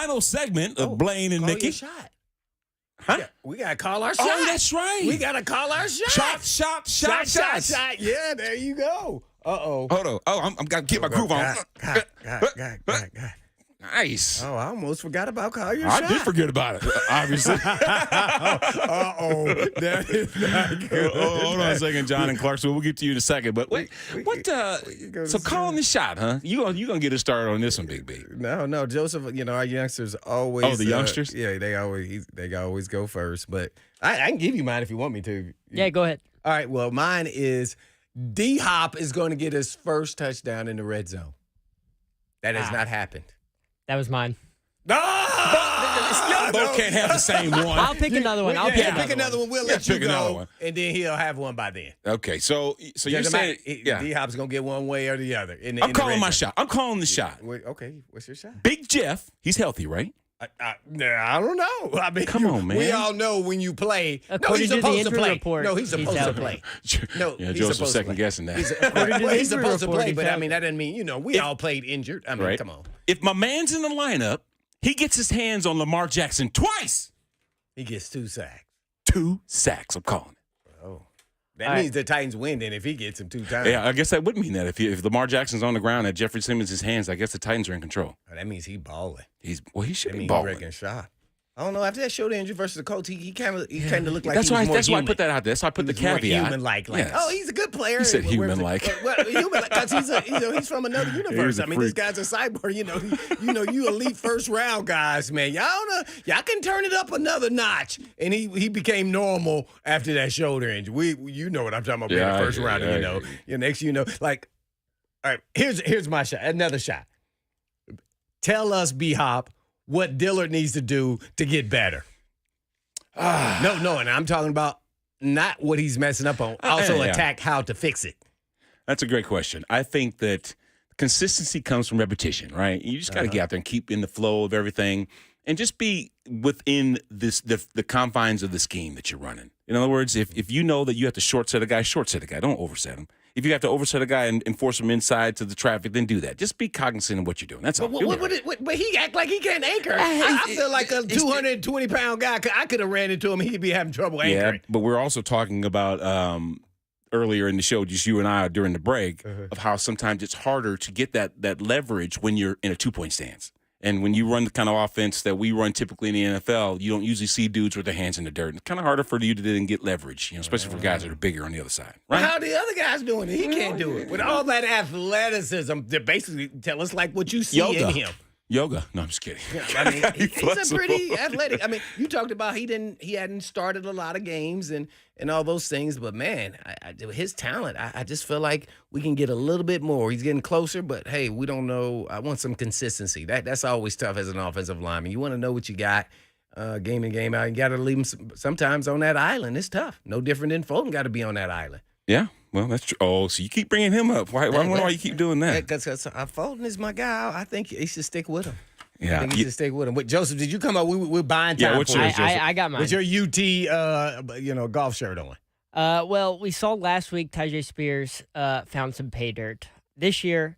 S2: final segment of Blaine and
S3: Call
S2: Mickey.
S3: your shot.
S2: Huh?
S3: We got to call our shot.
S2: Oh, that's right.
S3: We got to call our shot.
S2: Shot.
S3: Yeah, there you go. Uh-oh.
S2: Hold on. Oh, I'm got to get my groove on.
S3: God.
S2: Nice.
S3: Oh, I almost forgot about call your
S2: I
S3: shot.
S2: did forget about it, obviously.
S3: Uh-oh. That is not good.
S2: Hold on a second, John and Clarksville. We'll get to you in a second. But wait, so calling the shot, huh? You gonna get us started on this one, Big B.
S3: No, Joseph, our youngsters always.
S2: Oh, the youngsters?
S3: Yeah, they always go first. But I can give you mine if you want me to.
S4: Yeah, go ahead.
S3: All right, well, mine is D-Hop is going to get his first touchdown in the red zone. That has not happened.
S4: That was mine.
S3: Y'all
S2: both can't have the same one.
S4: I'll pick another one. I'll pick another one.
S3: We'll let you go, and then he'll have one by then.
S2: Okay, so you're saying
S3: D-Hop's going to get one way or the other.
S2: I'm calling my shot. I'm calling the shot.
S3: Okay, what's your shot?
S2: Big Jeff, he's healthy, right?
S3: I don't know. I mean,
S2: come on, man.
S3: We all know when you play.
S4: According
S3: he's supposed
S4: to
S3: to play.
S4: Report,
S3: no, he's supposed to play.
S2: No, yeah, Joseph's second guessing that.
S3: He's supposed to play, but I mean that doesn't mean we all played injured. I mean, come on.
S2: If my man's in the lineup, he gets his hands on Lamar Jackson twice.
S3: He gets 2 sacks.
S2: 2 sacks. I'm calling it.
S3: Oh. That means the Titans win then if he gets him 2 times.
S2: Yeah, I guess that would mean that. If Lamar Jackson's on the ground at Jeffrey Simmons' hands, I guess the Titans are in control.
S3: Oh, that means he balling.
S2: He should be
S3: balling.
S2: balling.
S3: Breaking shot. I don't know. After that shoulder injury versus the Colts, he kind of looked like
S2: that's
S3: he was more
S2: That's why I
S3: human.
S2: put that out there. That's why I put the caveat.
S3: Human-like.
S2: Yes.
S3: Oh, he's a good player.
S2: He said human-like.
S3: Human-like because he's from another universe. I mean, this guy's a cyborg. You elite first-round guys, man. Y'all can turn it up another notch. And he became normal after that shoulder injury. You know what I'm talking about being a first rounder. Next like, all right, here's my shot. Another shot. Tell us, B-Hop, what Dillard needs to do to get better. No, and I'm talking about not what he's messing up on. Also attack how to fix it.
S2: That's a great question. I think that consistency comes from repetition, right? You just got to get out there and keep in the flow of everything and just be within the confines of the scheme that you're running. In other words, if you know that you have to short set a guy, don't overset him. If you have to overset a guy and force him inside to the traffic, then do that. Just be cognizant of what you're doing. That's all.
S3: But he act like he can't anchor. I feel like a 220-pound guy. I could have ran into him. He'd be having trouble anchoring.
S2: Yeah, but we're also talking about earlier in the show, just you and I during the break, of how sometimes it's harder to get that leverage when you're in a 2-point stance. And when you run the kind of offense that we run typically in the NFL, you don't usually see dudes with their hands in the dirt. It's kind of harder for you to then get leverage, especially for guys that are bigger on the other side. Right?
S3: Well, how are the other guys doing it? He can't do it. With all that athleticism, they basically tell us like what you see in him.
S2: Yoga. No, I'm just kidding.
S3: Yeah, I mean, he's a pretty athletic. I mean, you talked about he hadn't started a lot of games and all those things, but man, his talent, I just feel like we can get a little bit more. He's getting closer, but hey, we don't know. I want some consistency. That's always tough as an offensive lineman. You want to know what you got game in, game out. You got to leave him sometimes on that island. It's tough. No different than Fulton got to be on that island.
S2: Yeah. Well, that's true. Oh, so you keep bringing him up. Why you keep doing that?
S3: Because Fulton is my guy. I think he should stick with him.
S2: Yeah,
S3: I think he should stick with him. Wait, Joseph, did you come up? We're buying time.
S2: Yeah, what's yours, Joseph?
S4: I got mine.
S3: With your UT, golf shirt on.
S4: Well, we saw last week Tyjae Spears found some pay dirt. This week,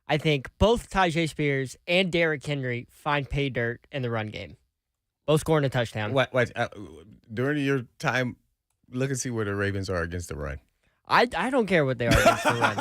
S4: I think both Tyjae Spears and Derrick Henry find pay dirt in the run game. Both scoring a touchdown.
S3: What? During your time, look and see where the Ravens are against the run.
S4: I don't care what they are against the run.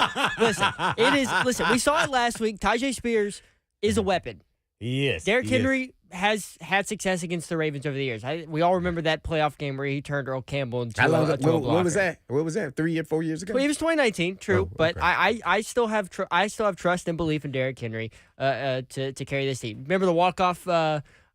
S4: Listen, we saw it last week. Tyjae Spears is a weapon.
S3: He is.
S4: Derrick Henry has had success against the Ravens over the years. We all remember that playoff game where he turned Earl Campbell into a blocker.
S3: What was that? What was that? 4 years ago?
S4: Well, it was 2019, true.
S3: Oh,
S4: but
S3: okay.
S4: I still have trust and belief in Derrick Henry to carry this team. Remember the walk-off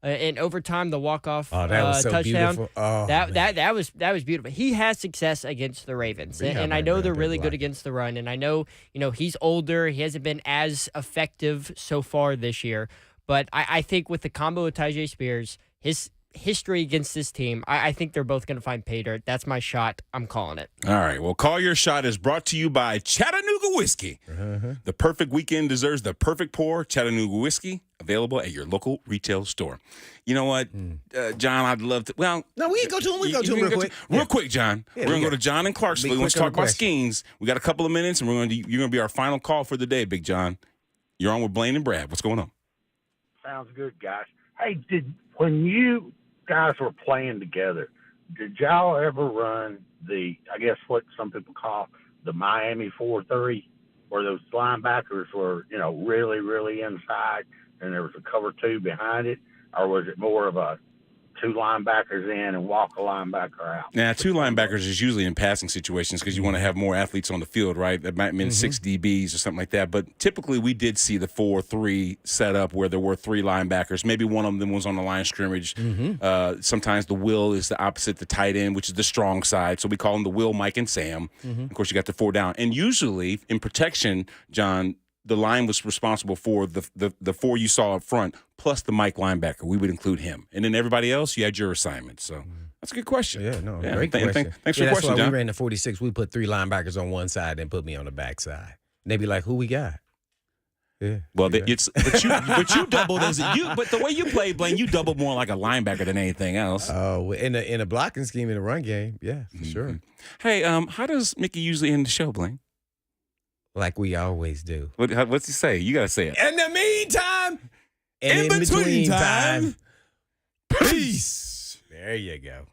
S4: in overtime, the walk-off
S3: that was so
S4: touchdown?
S3: Beautiful. Oh,
S4: that was beautiful. He has success against the Ravens, and I know they're really good against the run. And I know he's older. He hasn't been as effective so far this year. But I think with the combo of Tyjae Spears, his history against this team, I think they're both going to find pay dirt. That's my shot. I'm calling it.
S2: All right. Well, Call Your Shot is brought to you by Chattanooga Whiskey. The perfect weekend deserves the perfect pour. Chattanooga Whiskey, available at your local retail store. You know what, John, I'd love to. Well,
S3: no, we can go to him. We can go to him real quick.
S2: Real quick, John. We're going to go to John in Clarksville. We want to talk about Skeens. We got a couple of minutes, and you're going to be our final call for the day, Big John. You're on with Blaine and Brad. What's going on?
S10: Sounds good, guys. Hey, when you guys were playing together, did y'all ever run I guess what some people call the Miami 4-3, where those linebackers were, really, really inside and there was a cover 2 behind it? Or was it more of a 2 linebackers in and walk a linebacker out?
S2: Now, 2 linebackers is usually in passing situations because you want to have more athletes on the field, right? That might mean 6 DBs or something like that. But typically, we did see the 4-3 setup where there were 3 linebackers. Maybe one of them was on the line of scrimmage. Sometimes the will is the opposite, the tight end, which is the strong side. So we call them the Will, Mike, and Sam. Of course, you got the 4 down. And usually, in protection, John, the line was responsible for the 4 you saw up front, plus the Mike linebacker. We would include him. And then everybody else, you had your assignment. So that's a good question.
S3: Yeah, great question.
S2: Thanks for the question,
S3: why
S2: John.
S3: we ran the 46. We put 3 linebackers on one side and put me on the back side. And they'd be like, who we got? Yeah.
S2: Well, but you doubled but the way you played, Blaine, you doubled more like a linebacker than anything else.
S3: Oh, in a blocking scheme in the run game, yeah, for sure.
S2: Hey, how does McKee usually end the show, Blaine?
S3: Like we always do.
S2: What's he say? You gotta say it.
S3: In the meantime, and in between time, peace. There you go.